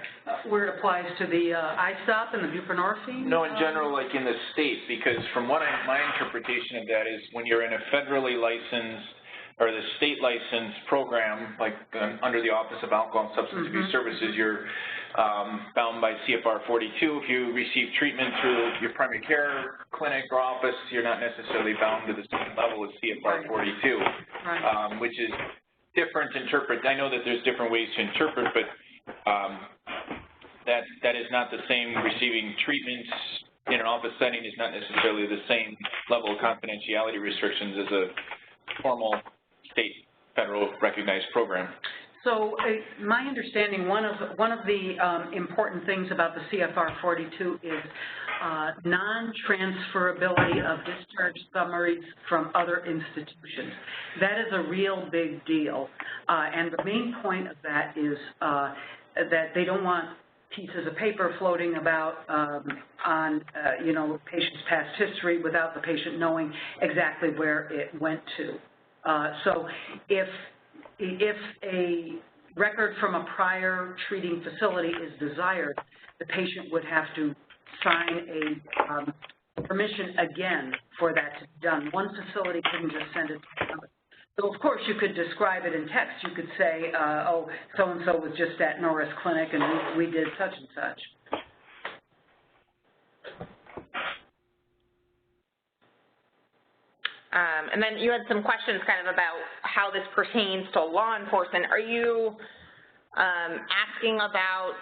Where it applies to the iStop and the buprenorphine? No, in general, like in the state, because from what my interpretation of that is when you're in a federally licensed or the state licensed program, like under the Office of Alcohol and Substance Abuse Services, you're bound by CFR 42. If you receive treatment through your primary care clinic or office, you're not necessarily bound to the same level as CFR 42, which is different I know that there's different ways to interpret, but that is not the same. Receiving treatments in an office setting is not necessarily the same level of confidentiality restrictions as a formal state, federal recognized program. So my understanding, one of the important things about the CFR 42 is non-transferability of discharge summaries from other institutions. That is a real big deal, and the main point of that is that they don't want pieces of paper floating about on, you know, patient's past history without the patient knowing exactly where it went to. So if a record from a prior treating facility is desired, the patient would have to sign a permission again for that to be done. One facility couldn't just send it to another. So, of course, you could describe it in text. You could say, oh, so-and-so was just at Norris Clinic and we did such and such. And then you had some questions kind of about how this pertains to law enforcement. Are you asking about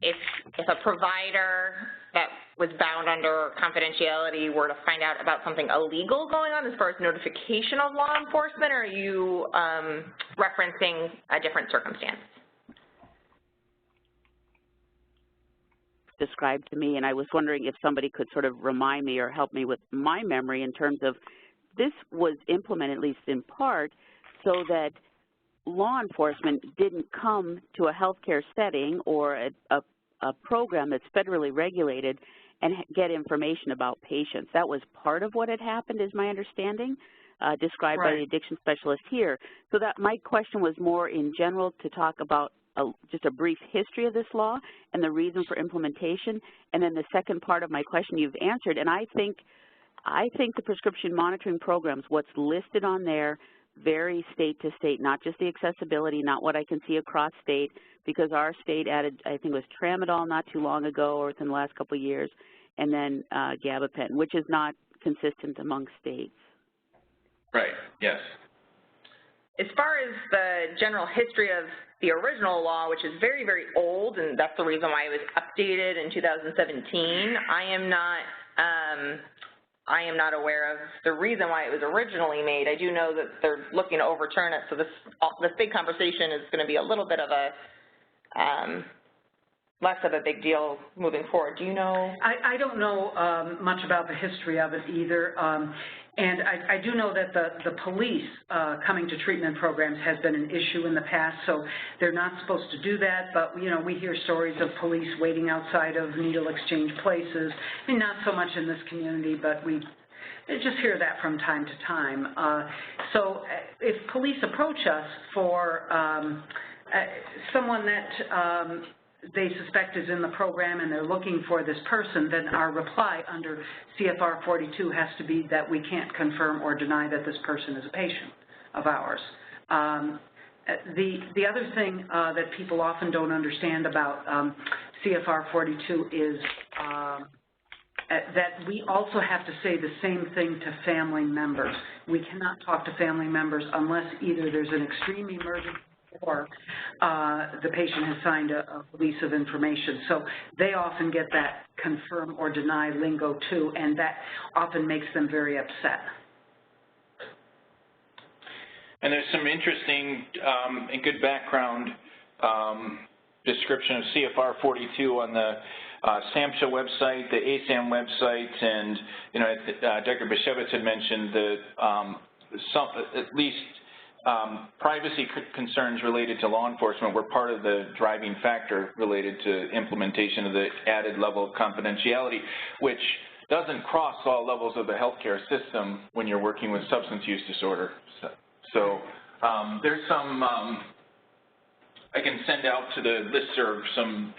if a provider that was bound under confidentiality were to find out about something illegal going on as far as notification of law enforcement, or are you referencing a different circumstance? Described to me, and I was wondering if somebody could sort of remind me or help me with my memory in terms of this was implemented, at least in part, so that law enforcement didn't come to a healthcare setting or a program that's federally regulated and get information about patients. That was part of what had happened, is my understanding, described by the addiction specialist here. So that my question was more in general to talk about just a brief history of this law and the reason for implementation. And then the second part of my question you've answered, and I think the prescription monitoring programs, what's listed on there, vary state to state, not just the accessibility, not what I can see across state, because our state added, I think it was tramadol not too long ago or within the last couple of years, and then gabapentin, which is not consistent among states. Right, yes. As far as the general history of the original law, which is very, very old, and that's the reason why it was updated in 2017, I am not aware of the reason why it was originally made. I do know that they're looking to overturn it, so this big conversation is going to be a little bit of a less of a big deal moving forward. Do you know? I don't know much about the history of it either. And I do know that the police coming to treatment programs has been an issue in the past, so they're not supposed to do that, but, you know, we hear stories of police waiting outside of needle exchange places, and not so much in this community, but we just hear that from time to time. So if police approach us for someone that they suspect is in the program and they're looking for this person, then our reply under CFR 42 has to be that we can't confirm or deny that this person is a patient of ours. The other thing that people often don't understand about CFR 42 is that we also have to say the same thing to family members. We cannot talk to family members unless either there's an extreme emergency or the patient has signed a release of information. So they often get that confirm or deny lingo too, and that often makes them very upset. And there's some interesting and good background description of CFR 42 on the SAMHSA website, the ASAM website, and, you know, Dr. Bashevitz had mentioned that at least privacy concerns related to law enforcement were part of the driving factor related to implementation of the added level of confidentiality, which doesn't cross all levels of the healthcare system when you're working with substance use disorder. So there's some, I can send out to the listserv some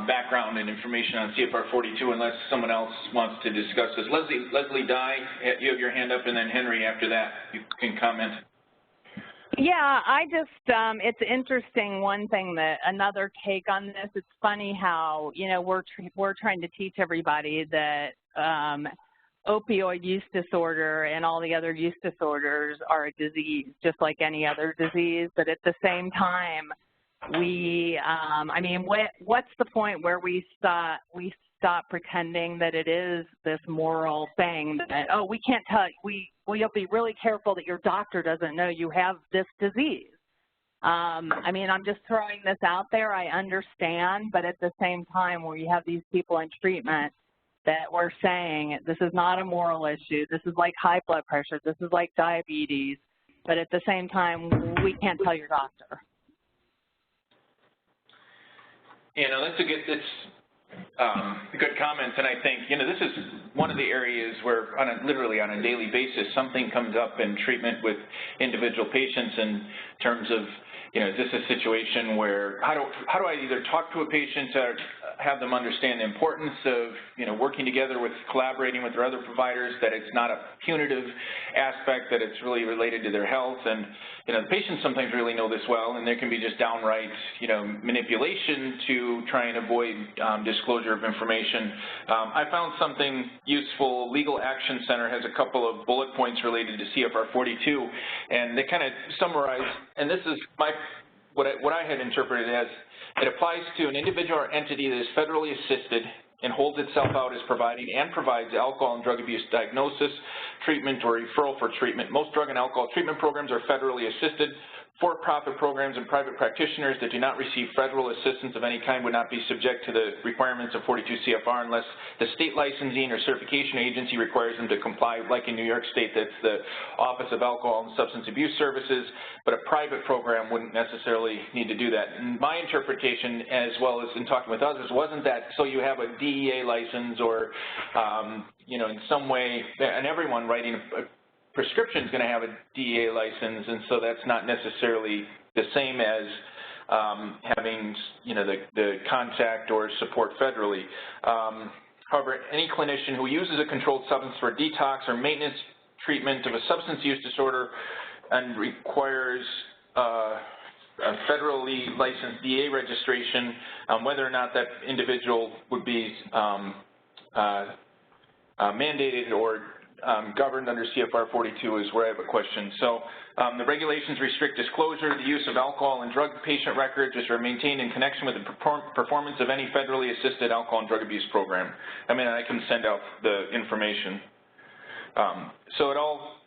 background and information on CFR 42 unless someone else wants to discuss this. Leslie Dye, you have your hand up, and then Henry after that, you can comment. Yeah, I just, it's interesting, one thing that, another take on this, it's funny how, you know, we're trying to teach everybody that opioid use disorder and all the other use disorders are a disease, just like any other disease, but at the same time, we, I mean, what's the point where we stop pretending that it is this moral thing that, oh, we can't tell, you'll be really careful that your doctor doesn't know you have this disease. I mean, I'm just throwing this out there. I understand, but at the same time, where you have these people in treatment that we're saying this is not a moral issue, this is like high blood pressure, this is like diabetes, but at the same time, we can't tell your doctor. You know, that's a good, good comments, and I think, this is one of the areas where literally on a daily basis something comes up in treatment with individual patients in terms of, is this a situation where, how do I either talk to a patient or have them understand the importance of, working together with, collaborating with their other providers, that it's not a punitive aspect, that it's really related to their health, and, the patients sometimes really know this well, and there can be just downright, manipulation to try and avoid disclosure of information. I found something useful. Legal Action Center has a couple of bullet points related to CFR 42, and they kind of summarize, and this is what I had interpreted as, it applies to an individual or entity that is federally assisted and holds itself out as providing and provides alcohol and drug abuse diagnosis, treatment, or referral for treatment. Most drug and alcohol treatment programs are federally assisted. For-profit programs and private practitioners that do not receive federal assistance of any kind would not be subject to the requirements of 42 CFR unless the state licensing or certification agency requires them to comply. Like in New York State, that's the Office of Alcohol and Substance Abuse Services, but a private program wouldn't necessarily need to do that. And my interpretation, as well as in talking with others, wasn't that so you have a DEA license or, in some way, and everyone writing a prescription is going to have a DEA license, and so that's not necessarily the same as having, the contact or support federally. However, any clinician who uses a controlled substance for detox or maintenance treatment of a substance use disorder and requires a federally licensed DEA registration, whether or not that individual would be mandated or governed under CFR 42 is where I have a question. So the regulations restrict disclosure, the use of alcohol and drug patient records which are maintained in connection with the performance of any federally assisted alcohol and drug abuse program. I mean, I can send out the information. So it all,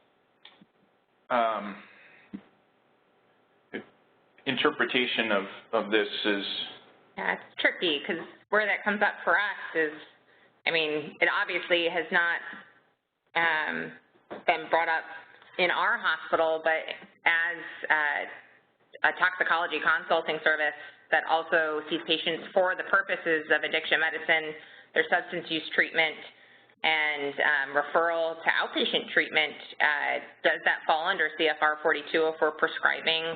interpretation of this is... Yeah, it's tricky because where that comes up for us is, it obviously has not been brought up in our hospital, but as a toxicology consulting service that also sees patients for the purposes of addiction medicine, their substance use treatment, and referral to outpatient treatment, does that fall under CFR 42 if we're prescribing?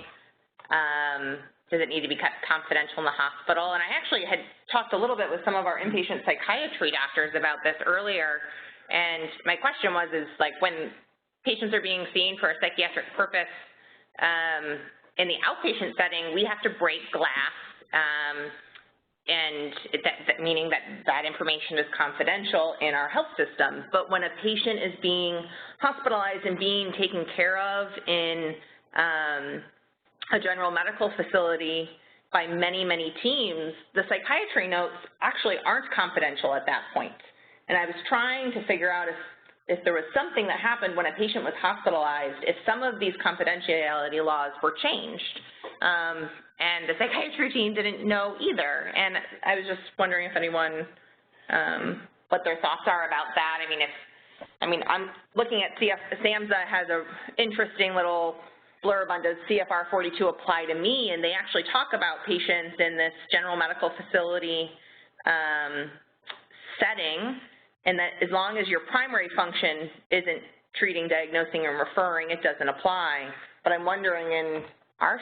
Does it need to be kept confidential in the hospital? And I actually had talked a little bit with some of our inpatient psychiatry doctors about this earlier. And my question was, when patients are being seen for a psychiatric purpose in the outpatient setting, we have to break glass, and meaning that information is confidential in our health system. But when a patient is being hospitalized and being taken care of in a general medical facility by many, many teams, the psychiatry notes actually aren't confidential at that point. And I was trying to figure out if there was something that happened when a patient was hospitalized, if some of these confidentiality laws were changed. And the psychiatry team didn't know either. And I was just wondering if anyone, what their thoughts are about that. I'm looking at SAMHSA has an interesting little blurb on does CFR 42 apply to me, and they actually talk about patients in this general medical facility setting, and that as long as your primary function isn't treating, diagnosing, and referring, it doesn't apply. But I'm wondering in our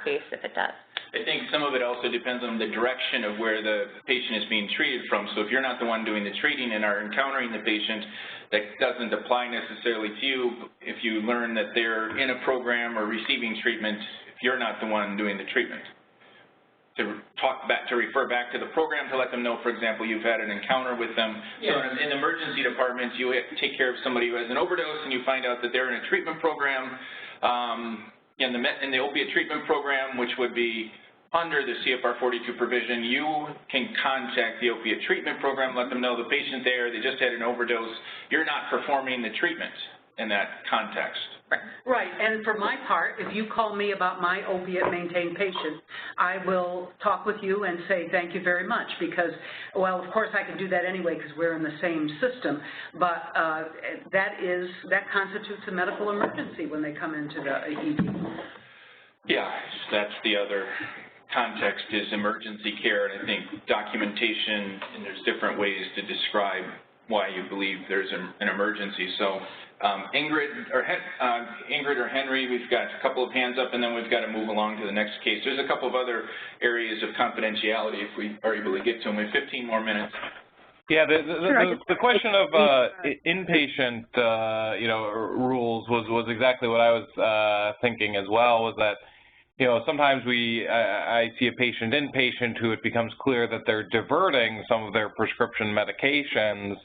case if it does. I think some of it also depends on the direction of where the patient is being treated from. So if you're not the one doing the treating and are encountering the patient, that doesn't apply necessarily to you. If you learn that they're in a program or receiving treatment, if you're not the one doing the treatment. To refer back to the program to let them know, for example, you've had an encounter with them. Yeah. So in emergency departments, you take care of somebody who has an overdose and you find out that they're in a treatment program, in the opiate treatment program, which would be under the CFR 42 provision, you can contact the opiate treatment program, let them know the patient there, they just had an overdose. You're not performing the treatment in that context. Right, and for my part, if you call me about my opiate maintained patient, I will talk with you and say thank you very much because, well, of course I can do that anyway because we're in the same system, but that constitutes a medical emergency when they come into the ED. Yeah, that's the other context is emergency care, and I think documentation, and there's different ways to describe why you believe there's an emergency. So Ingrid or Henry, we've got a couple of hands up, and then we've got to move along to the next case. There's a couple of other areas of confidentiality if we are able to get to them. We have 15 more minutes. Yeah, the question of inpatient, rules was exactly what I was thinking as well. Was that, sometimes I see a patient inpatient who it becomes clear that they're diverting some of their prescription medications,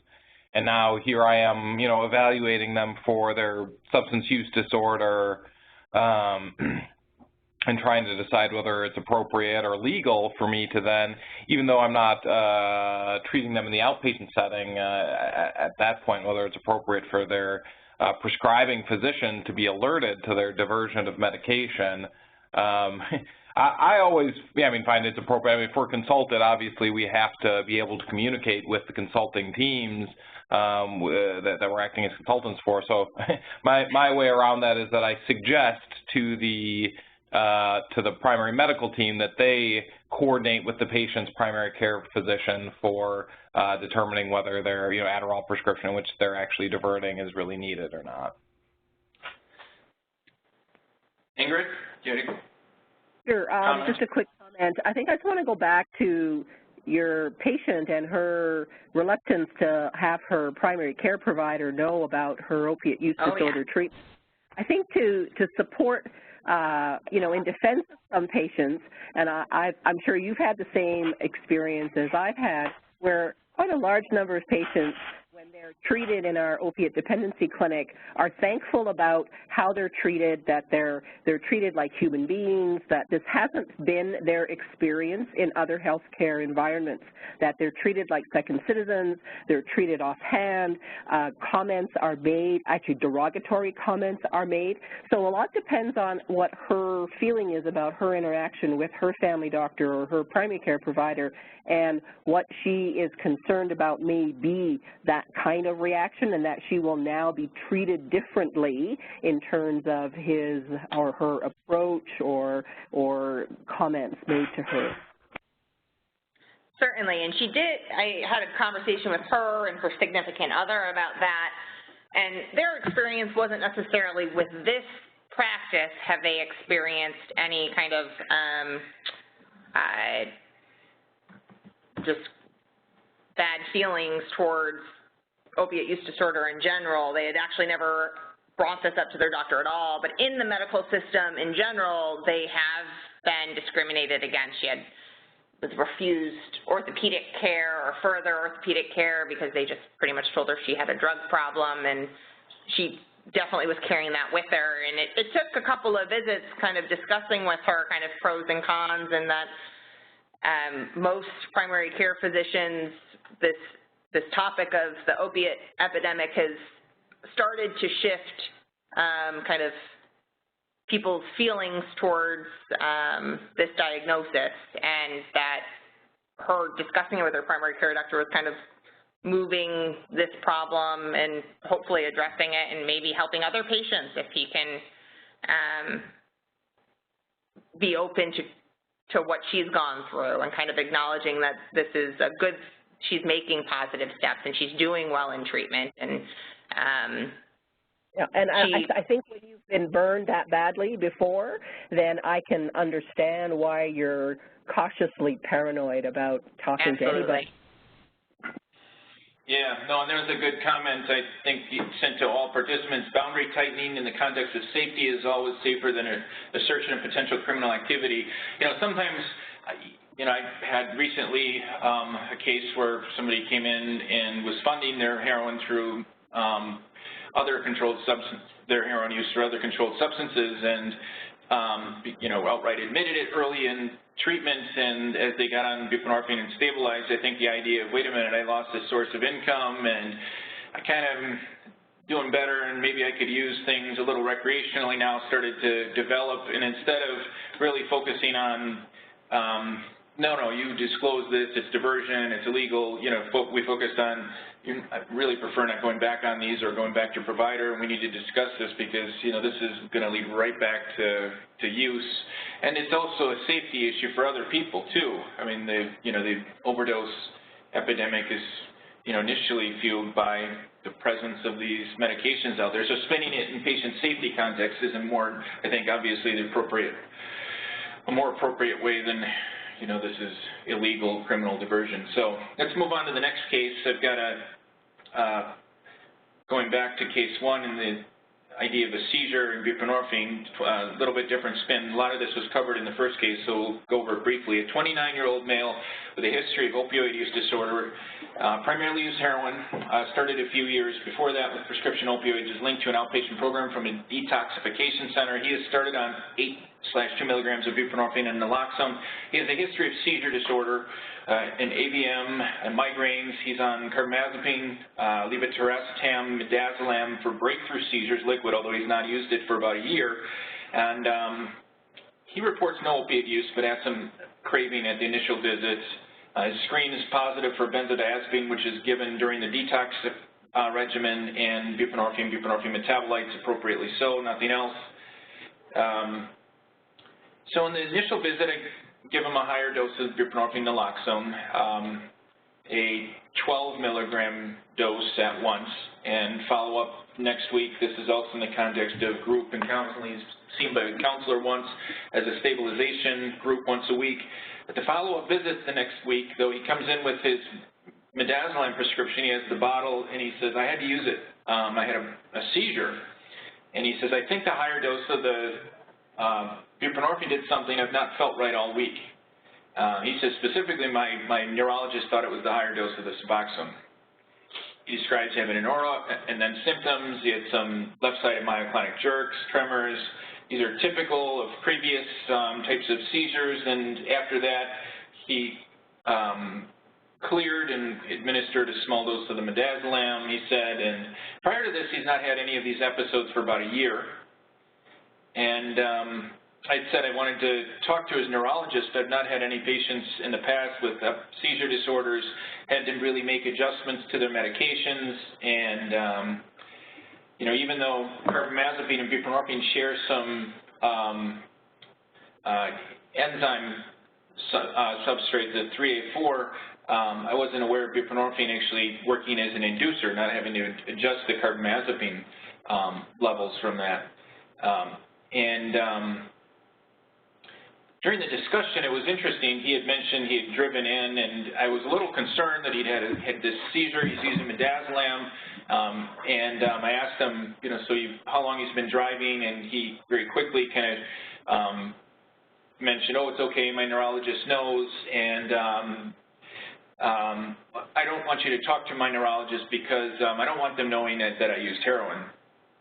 and now here I am, evaluating them for their substance use disorder, and trying to decide whether it's appropriate or legal for me to then, even though I'm not treating them in the outpatient setting at that point, whether it's appropriate for their prescribing physician to be alerted to their diversion of medication. I always, find it's appropriate. If we're consulted, obviously we have to be able to communicate with the consulting teams that we're acting as consultants for. So my way around that is that I suggest to the primary medical team that they coordinate with the patient's primary care physician for determining whether their Adderall prescription, which they're actually diverting, is really needed or not. Ingrid, do you have any Sure. Just a quick comment. I think I just want to go back to your patient and her reluctance to have her primary care provider know about her opiate use disorder treatment. I think to support in defense of some patients, and I'm sure you've had the same experience as I've had, where quite a large number of patients, when they're treated in our opiate dependency clinic, are thankful about how they're treated, that they're treated like human beings, that this hasn't been their experience in other healthcare environments, that they're treated like second citizens, they're treated offhand, comments are made, actually derogatory comments are made. So a lot depends on what her feeling is about her interaction with her family doctor or her primary care provider, and what she is concerned about may be that kind of reaction, and that she will now be treated differently in terms of his or her approach or comments made to her. Certainly, and I had a conversation with her and her significant other about that, and their experience wasn't necessarily with this practice. Have they experienced any kind of just bad feelings towards opiate use disorder in general? They had actually never brought this up to their doctor at all, but in the medical system in general, they have been discriminated against. She was refused orthopedic care or further orthopedic care because they just pretty much told her she had a drug problem, and she definitely was carrying that with her. And it took a couple of visits kind of discussing with her kind of pros and cons, and that most primary care physicians, this topic of the opiate epidemic has started to shift kind of people's feelings towards this diagnosis, and that her discussing it with her primary care doctor was kind of moving this problem and hopefully addressing it and maybe helping other patients if he can be open to what she's gone through, and kind of acknowledging that this is a good, she's making positive steps and she's doing well in treatment. And yeah, and I think when you've been burned that badly before, then I can understand why you're cautiously paranoid about talking to anybody. Yeah, no, and there's a good comment, I think, sent to all participants. Boundary tightening in the context of safety is always safer than assertion of potential criminal activity. Sometimes, I had recently a case where somebody came in and was funding their heroin through other controlled substance, their heroin use through other controlled substances, and outright admitted it early in treatment, and as they got on buprenorphine and stabilized, I think the idea of, wait a minute, I lost this source of income, and I kind of am doing better, and maybe I could use things a little recreationally now, started to develop, and instead of really focusing on No, you disclose this, it's diversion, it's illegal, you know, we focused on, I really prefer not going back on these or going back to provider, and we need to discuss this because, you know, this is going to lead right back to use. And it's also a safety issue for other people, too. I mean, the overdose epidemic is, you know, initially fueled by the presence of these medications out there. So spending it in patient safety context is a more, I think, obviously a more appropriate way than, you know, this is illegal criminal diversion. So let's move on to the next case. I've got going back to case 1 and the idea of a seizure and buprenorphine, a little bit different spin. A lot of this was covered in the first case, so we'll go over it briefly. A 29-year-old male with a history of opioid use disorder, primarily used heroin, started a few years before that with prescription opioids, is linked to an outpatient program from a detoxification center. He has started on 8/2 milligrams of buprenorphine and naloxone. He has a history of seizure disorder, an AVM, and migraines. He's on carbamazepine, levetiracetam, midazolam for breakthrough seizures, liquid, although he's not used it for about a year. And he reports no opiate use, but has some craving at the initial visits. His screen is positive for benzodiazepine, which is given during the detox regimen, and buprenorphine metabolites, appropriately so, nothing else. So in the initial visit, I give him a higher dose of buprenorphine naloxone, a 12 milligram dose at once, and follow up next week. This is also in the context of group and counseling. He's seen by a counselor once as a stabilization group once a week. At the follow-up visit the next week, though, he comes in with his midazolam prescription. He has the bottle, and he says, I had to use it. I had a seizure. And he says, I think the higher dose of the buprenorphine did something I've not felt right all week. He says, specifically, my neurologist thought it was the higher dose of the Suboxone. He describes having an aura and then symptoms. He had some left-sided myoclonic jerks, tremors. These are typical of previous types of seizures, and after that, he cleared and administered a small dose of the midazolam, he said, and prior to this, he's not had any of these episodes for about a year. And I said I wanted to talk to his neurologist. I've not had any patients in the past with seizure disorders, had to really make adjustments to their medications, and you know, even though carbamazepine and buprenorphine share some enzyme substrates, the 3A4, I wasn't aware of buprenorphine actually working as an inducer, not having to adjust the carbamazepine levels from that. During the discussion, it was interesting. He had mentioned he had driven in, and I was a little concerned that he'd had this seizure. He's using midazolam, and I asked him, you know, so how long he's been driving, and he very quickly kind of mentioned, oh, it's okay, my neurologist knows, and I don't want you to talk to my neurologist because I don't want them knowing that I used heroin,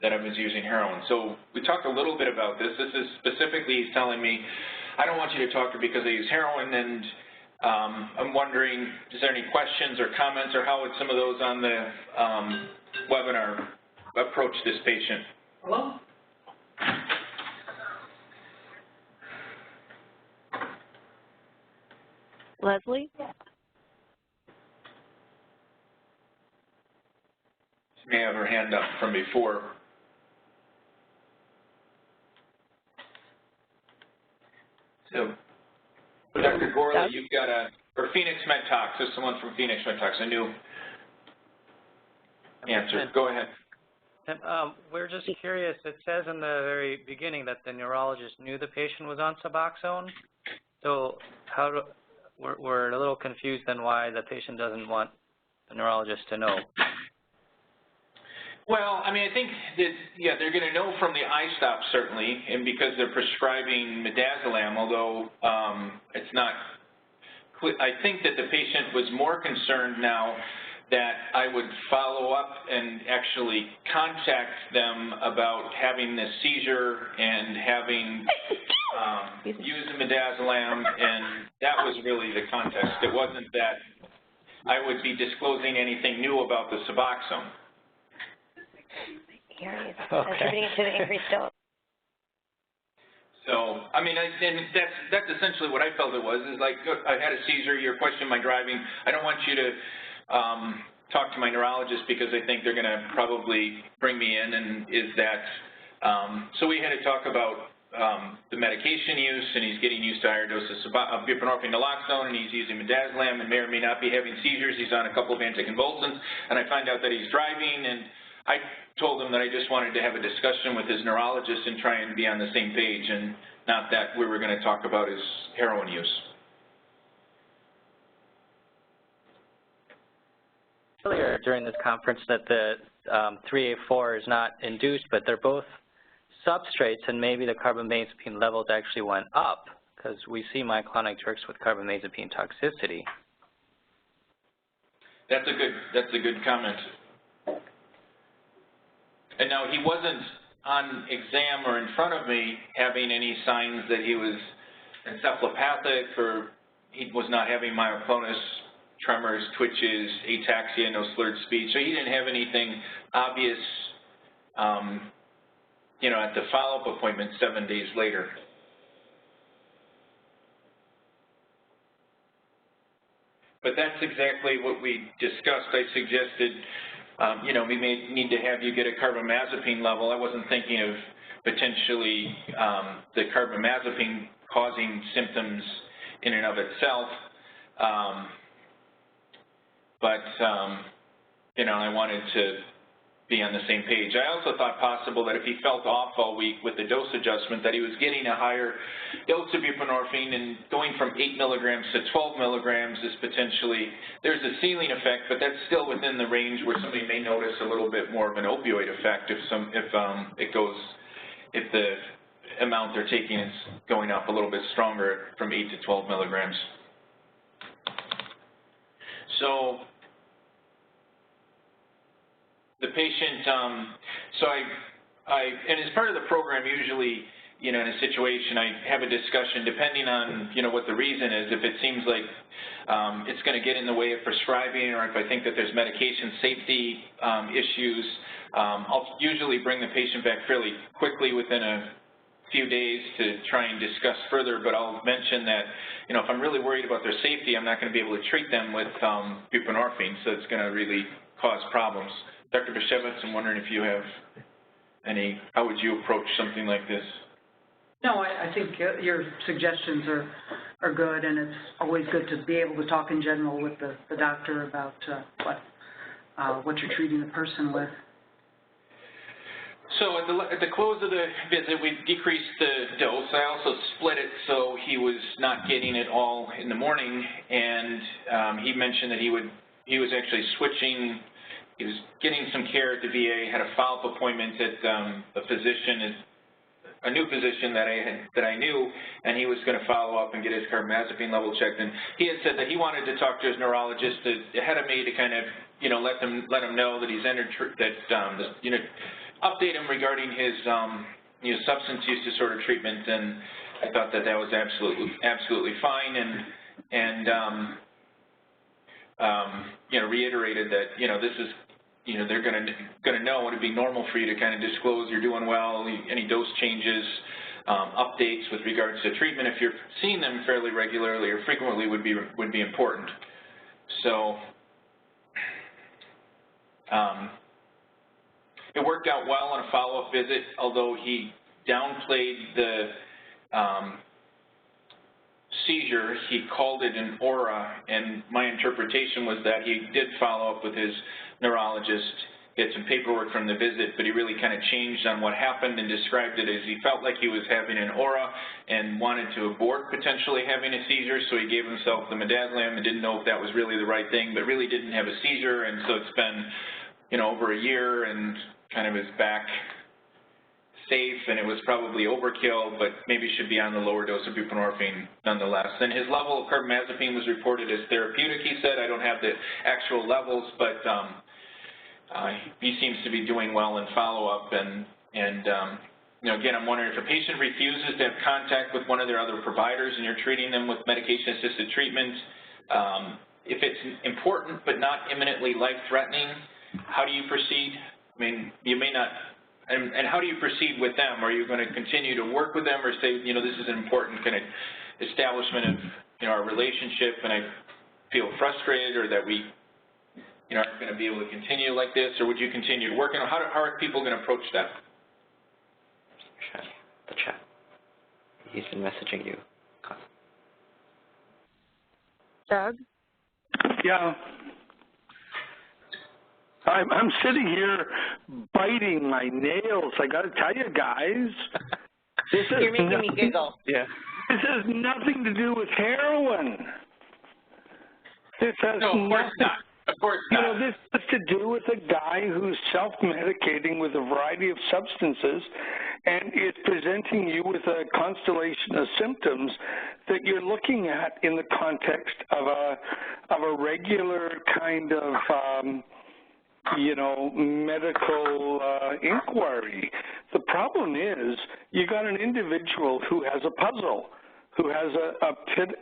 that I was using heroin. So we talked a little bit about this. This is specifically, he's telling me, I don't want you to talk to her because I use heroin, and I'm wondering, is there any questions or comments, or how would some of those on the webinar approach this patient? Hello? Leslie? She may have her hand up from before. So, Dr. Gorley, you've got or Phoenix MedTalks. There's someone from Phoenix MedTalks, a new answer. Go ahead. We're just curious. It says in the very beginning that the neurologist knew the patient was on Suboxone. So we're a little confused on why the patient doesn't want the neurologist to know. Well, I mean, I think that, yeah, they're going to know from the iStop, certainly, and because they're prescribing midazolam, although it's not clear. I think that the patient was more concerned now that I would follow up and actually contact them about having this seizure and having used midazolam, and that was really the context. It wasn't that I would be disclosing anything new about the Suboxone. Attributing it to the increased dose. So, I mean, and that's essentially what I felt it was, is like, I had a seizure, you're questioning my driving, I don't want you to talk to my neurologist because I think they're going to probably bring me in, and is that, so we had to talk about the medication use, and he's getting used to higher doses of buprenorphine naloxone, and he's using midazolam and may or may not be having seizures. He's on a couple of anticonvulsants, and I find out that he's driving, and I told him that I just wanted to have a discussion with his neurologist and try and be on the same page, and not that we were going to talk about his heroin use. Earlier during this conference that the 3A4 is not induced, but they're both substrates, and maybe the carbamazepine levels actually went up, because we see myoclonic jerks with carbamazepine toxicity. That's a good comment. And now he wasn't on exam or in front of me having any signs that he was encephalopathic, or he was not having myoclonus, tremors, twitches, ataxia, no slurred speech. So he didn't have anything obvious, you know, at the follow-up appointment 7 days later. But that's exactly what we discussed. I suggested, you know, we may need to have you get a carbamazepine level. I wasn't thinking of potentially the carbamazepine causing symptoms in and of itself, but, you know, I wanted to be on the same page. I also thought possible that if he felt off all week with the dose adjustment, that he was getting a higher dose of buprenorphine, and going from 8 milligrams to 12 milligrams is potentially, there's a ceiling effect, but that's still within the range where somebody may notice a little bit more of an opioid effect if the amount they're taking is going up a little bit stronger from 8 to 12 milligrams. So the patient, and as part of the program, usually, you know, in a situation, I have a discussion depending on, you know, what the reason is. If it seems like it's going to get in the way of prescribing, or if I think that there's medication safety issues, I'll usually bring the patient back fairly quickly within a few days to try and discuss further, but I'll mention that, you know, if I'm really worried about their safety, I'm not going to be able to treat them with buprenorphine, so it's going to really cause problems. Dr. Bashevitz, I'm wondering if you have any, how would you approach something like this? No, I think your suggestions are good, and it's always good to be able to talk in general with the doctor about what you're treating the person with. So at the close of the visit, we decreased the dose. I also split it so he was not getting it all in the morning, and he mentioned that he was actually switching. He was getting some care at the VA, had a follow-up appointment at a new physician that I knew, and he was going to follow up and get his carbamazepine level checked. And he had said that he wanted to talk to his neurologist ahead of me to kind of, you know, let him know that he's entered you know, update him regarding his you know, substance use disorder treatment. And I thought that was absolutely fine, and you know, reiterated that, you know, this is, you know, they're going to know, would it be normal for you to kind of disclose you're doing well, any dose changes, updates with regards to treatment, if you're seeing them fairly regularly or frequently, would be important. So it worked out well on a follow-up visit, although he downplayed the seizure. He called it an aura, and my interpretation was that he did follow up with his neurologist, get some paperwork from the visit, but he really kind of changed on what happened and described it as he felt like he was having an aura and wanted to abort potentially having a seizure, so he gave himself the midazolam and didn't know if that was really the right thing, but really didn't have a seizure, and so it's been, you know, over a year and kind of is back safe, and it was probably overkill, but maybe should be on the lower dose of buprenorphine nonetheless. And his level of carbamazepine was reported as therapeutic, he said. I don't have the actual levels, but he seems to be doing well in follow-up. And you know, again, I'm wondering if a patient refuses to have contact with one of their other providers and you're treating them with medication-assisted treatment, if it's important but not imminently life-threatening, how do you proceed? I mean, you may not and how do you proceed with them? Are you going to continue to work with them or say, you know, this is an important kind of establishment of, you know, our relationship and I feel frustrated or that we, you know, aren't going to be able to continue like this, or would you continue to work? You know, how are people going to approach that? The chat. He's been messaging you. Doug? Yeah. I'm sitting here biting my nails. I got to tell you guys, this You're making me giggle. Yeah. This has nothing to do with heroin. This has no, of course not. Of course not. You know, this has to do with a guy who's self-medicating with a variety of substances and is presenting you with a constellation of symptoms that you're looking at in the context of a regular kind of you know, medical inquiry. The problem is you got an individual who has a puzzle, who has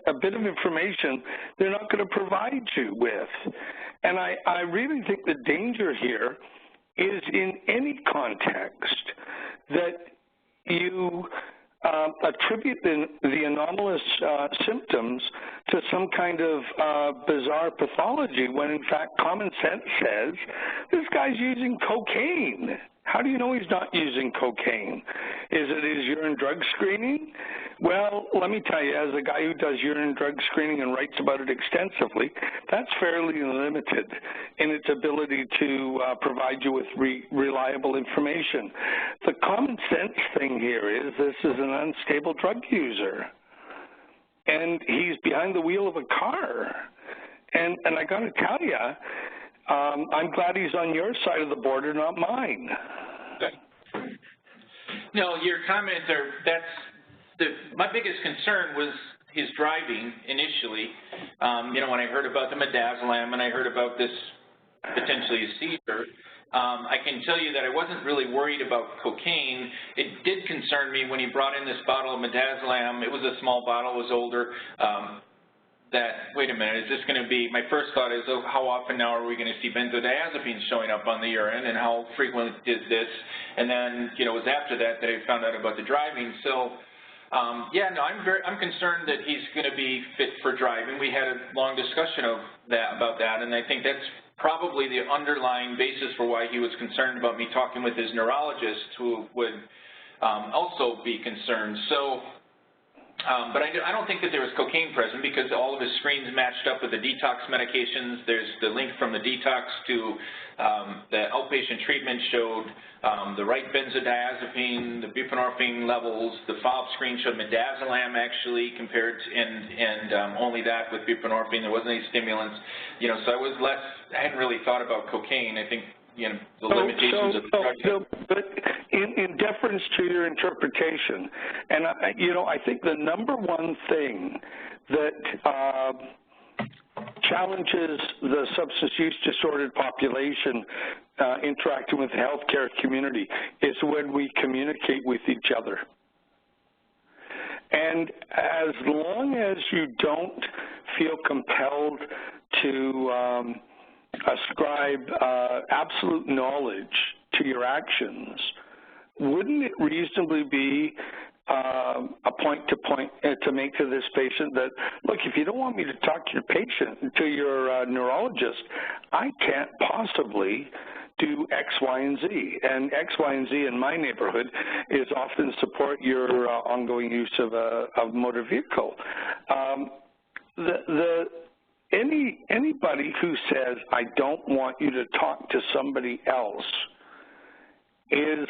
a bit of information they're not going to provide you with. And I really think the danger here is in any context that you attribute the anomalous symptoms to some kind of bizarre pathology when in fact common sense says this guy's using cocaine. How do you know he's not using cocaine? Is it his urine drug screening? Well, let me tell you, as a guy who does urine drug screening and writes about it extensively, that's fairly limited in its ability to provide you with reliable information. The common sense thing here is this is an unstable drug user, and he's behind the wheel of a car. And I got to tell you, I'm glad he's on your side of the border, not mine. No, your comments are, my biggest concern was his driving initially. You know, when I heard about the midazolam and I heard about this potentially a seizure, I can tell you that I wasn't really worried about cocaine. It did concern me when he brought in this bottle of midazolam. It was a small bottle, it was older. That, wait a minute, is this going to be, my first thought is, oh, how often now are we going to see benzodiazepines showing up on the urine, and how frequent is this? And then, you know, it was after that that I found out about the driving. So, yeah, no, I'm concerned that he's going to be fit for driving. We had a long discussion about that, and I think that's probably the underlying basis for why he was concerned about me talking with his neurologist, who would also be concerned. So, but I don't think that there was cocaine present because all of his screens matched up with the detox medications. There's the link from the detox to the outpatient treatment showed the right benzodiazepine, the buprenorphine levels. The follow-up screen showed midazolam actually compared to, and only that with buprenorphine. There wasn't any stimulants. You know, so I hadn't really thought about cocaine. I think, you know, the limitations of the drug. But in deference to your interpretation, and you know, I think the number one thing that challenges the substance use disordered population interacting with the healthcare community is when we communicate with each other. And as long as you don't feel compelled to ascribe absolute knowledge to your actions, wouldn't it reasonably be a point to make to this patient that, look, if you don't want me to talk to your neurologist, I can't possibly do X, Y, and Z. And X, Y, and Z in my neighborhood is often support your ongoing use of a motor vehicle. Anybody who says, I don't want you to talk to somebody else is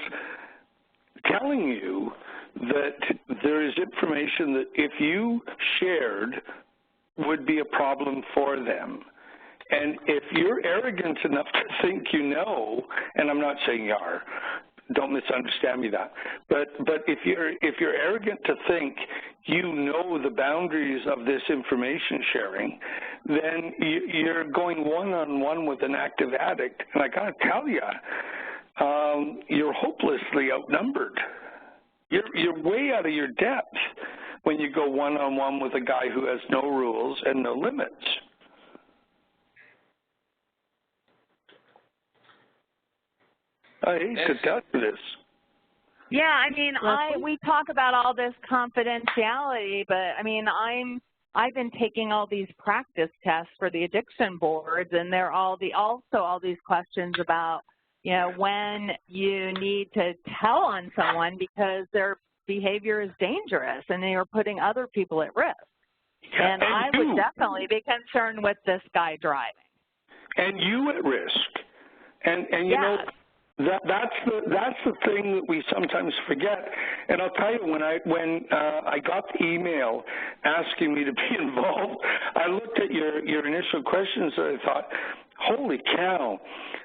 telling you that there is information that if you shared would be a problem for them. And if you're arrogant enough to think you know, and I'm not saying you are, don't misunderstand me that, but if you're arrogant to think you know the boundaries of this information sharing, then you're going one-on-one with an active addict. And I gotta tell you, you're hopelessly outnumbered. You're way out of your depth when you go one-on-one with a guy who has no rules and no limits. I hate to tell you this. Yeah, I mean, we talk about all this confidentiality, but I mean, I've been taking all these practice tests for the addiction boards, and they're all these questions about, you know, when you need to tell on someone because their behavior is dangerous and they are putting other people at risk. Yeah, and I would definitely be concerned with this guy driving. And you at risk. And you know, that's the thing that we sometimes forget. And I'll tell you, when I got the email asking me to be involved, I looked at your initial questions and I thought, holy cow,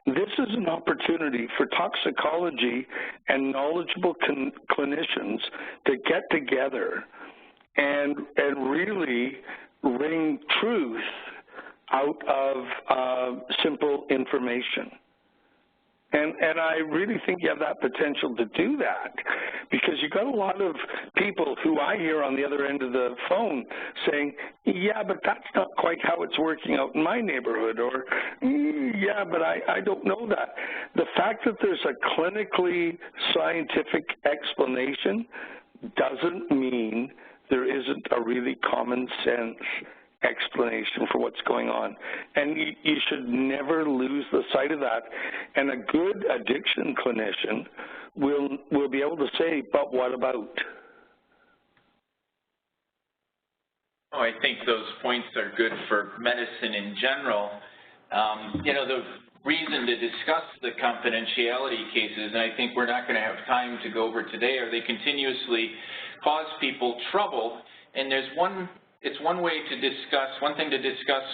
this is an opportunity for toxicology and knowledgeable clinicians to get together and really wring truth out of simple information. And I really think you have that potential to do that, because you've got a lot of people who I hear on the other end of the phone saying, yeah, but that's not quite how it's working out in my neighborhood, or yeah, but I don't know that. The fact that there's a clinically scientific explanation doesn't mean there isn't a really common sense explanation for what's going on. And you should never lose the sight of that. And a good addiction clinician will be able to say, but what about? Oh, I think those points are good for medicine in general. You know, the reason to discuss the confidentiality cases, and I think we're not going to have time to go over today, are they continuously cause people trouble. And there's it's one way to discuss, one thing to discuss,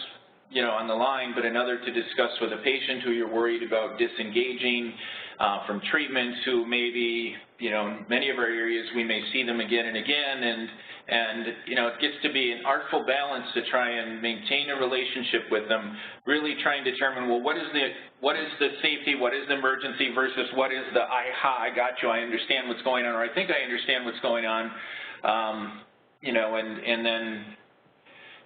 you know, on the line, but another to discuss with a patient who you're worried about disengaging from treatments, who maybe, you know, many of our areas we may see them again and again, and you know, it gets to be an artful balance to try and maintain a relationship with them, really trying to determine, well, what is the safety, what is the emergency versus what is the, I got you, I understand what's going on, or I think I understand what's going on. You know, and then,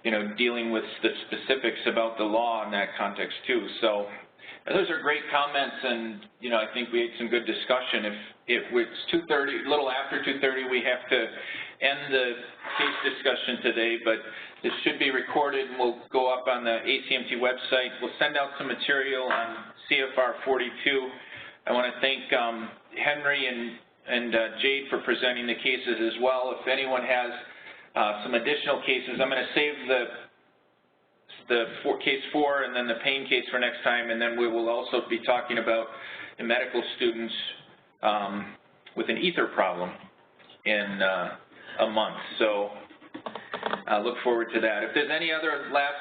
you know, dealing with the specifics about the law in that context too. So those are great comments, and, you know, I think we had some good discussion. If it's 2:30, a little after 2:30, we have to end the case discussion today, but this should be recorded and will go up on the ACMT website. We'll send out some material on CFR 42. I want to thank Henry and Jade for presenting the cases as well. If anyone has some additional cases, I'm going to save case 4 and then the pain case for next time, and then we will also be talking about the medical students with an ether problem in a month. So I look forward to that. If there's any other last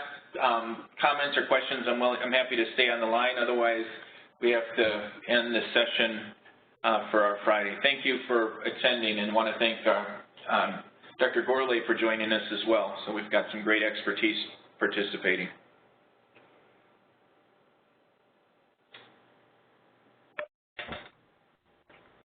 comments or questions, I'm happy to stay on the line. Otherwise, we have to end the session for our Friday. Thank you for attending, and want to thank Dr. Gourlay for joining us as well. So we've got some great expertise participating.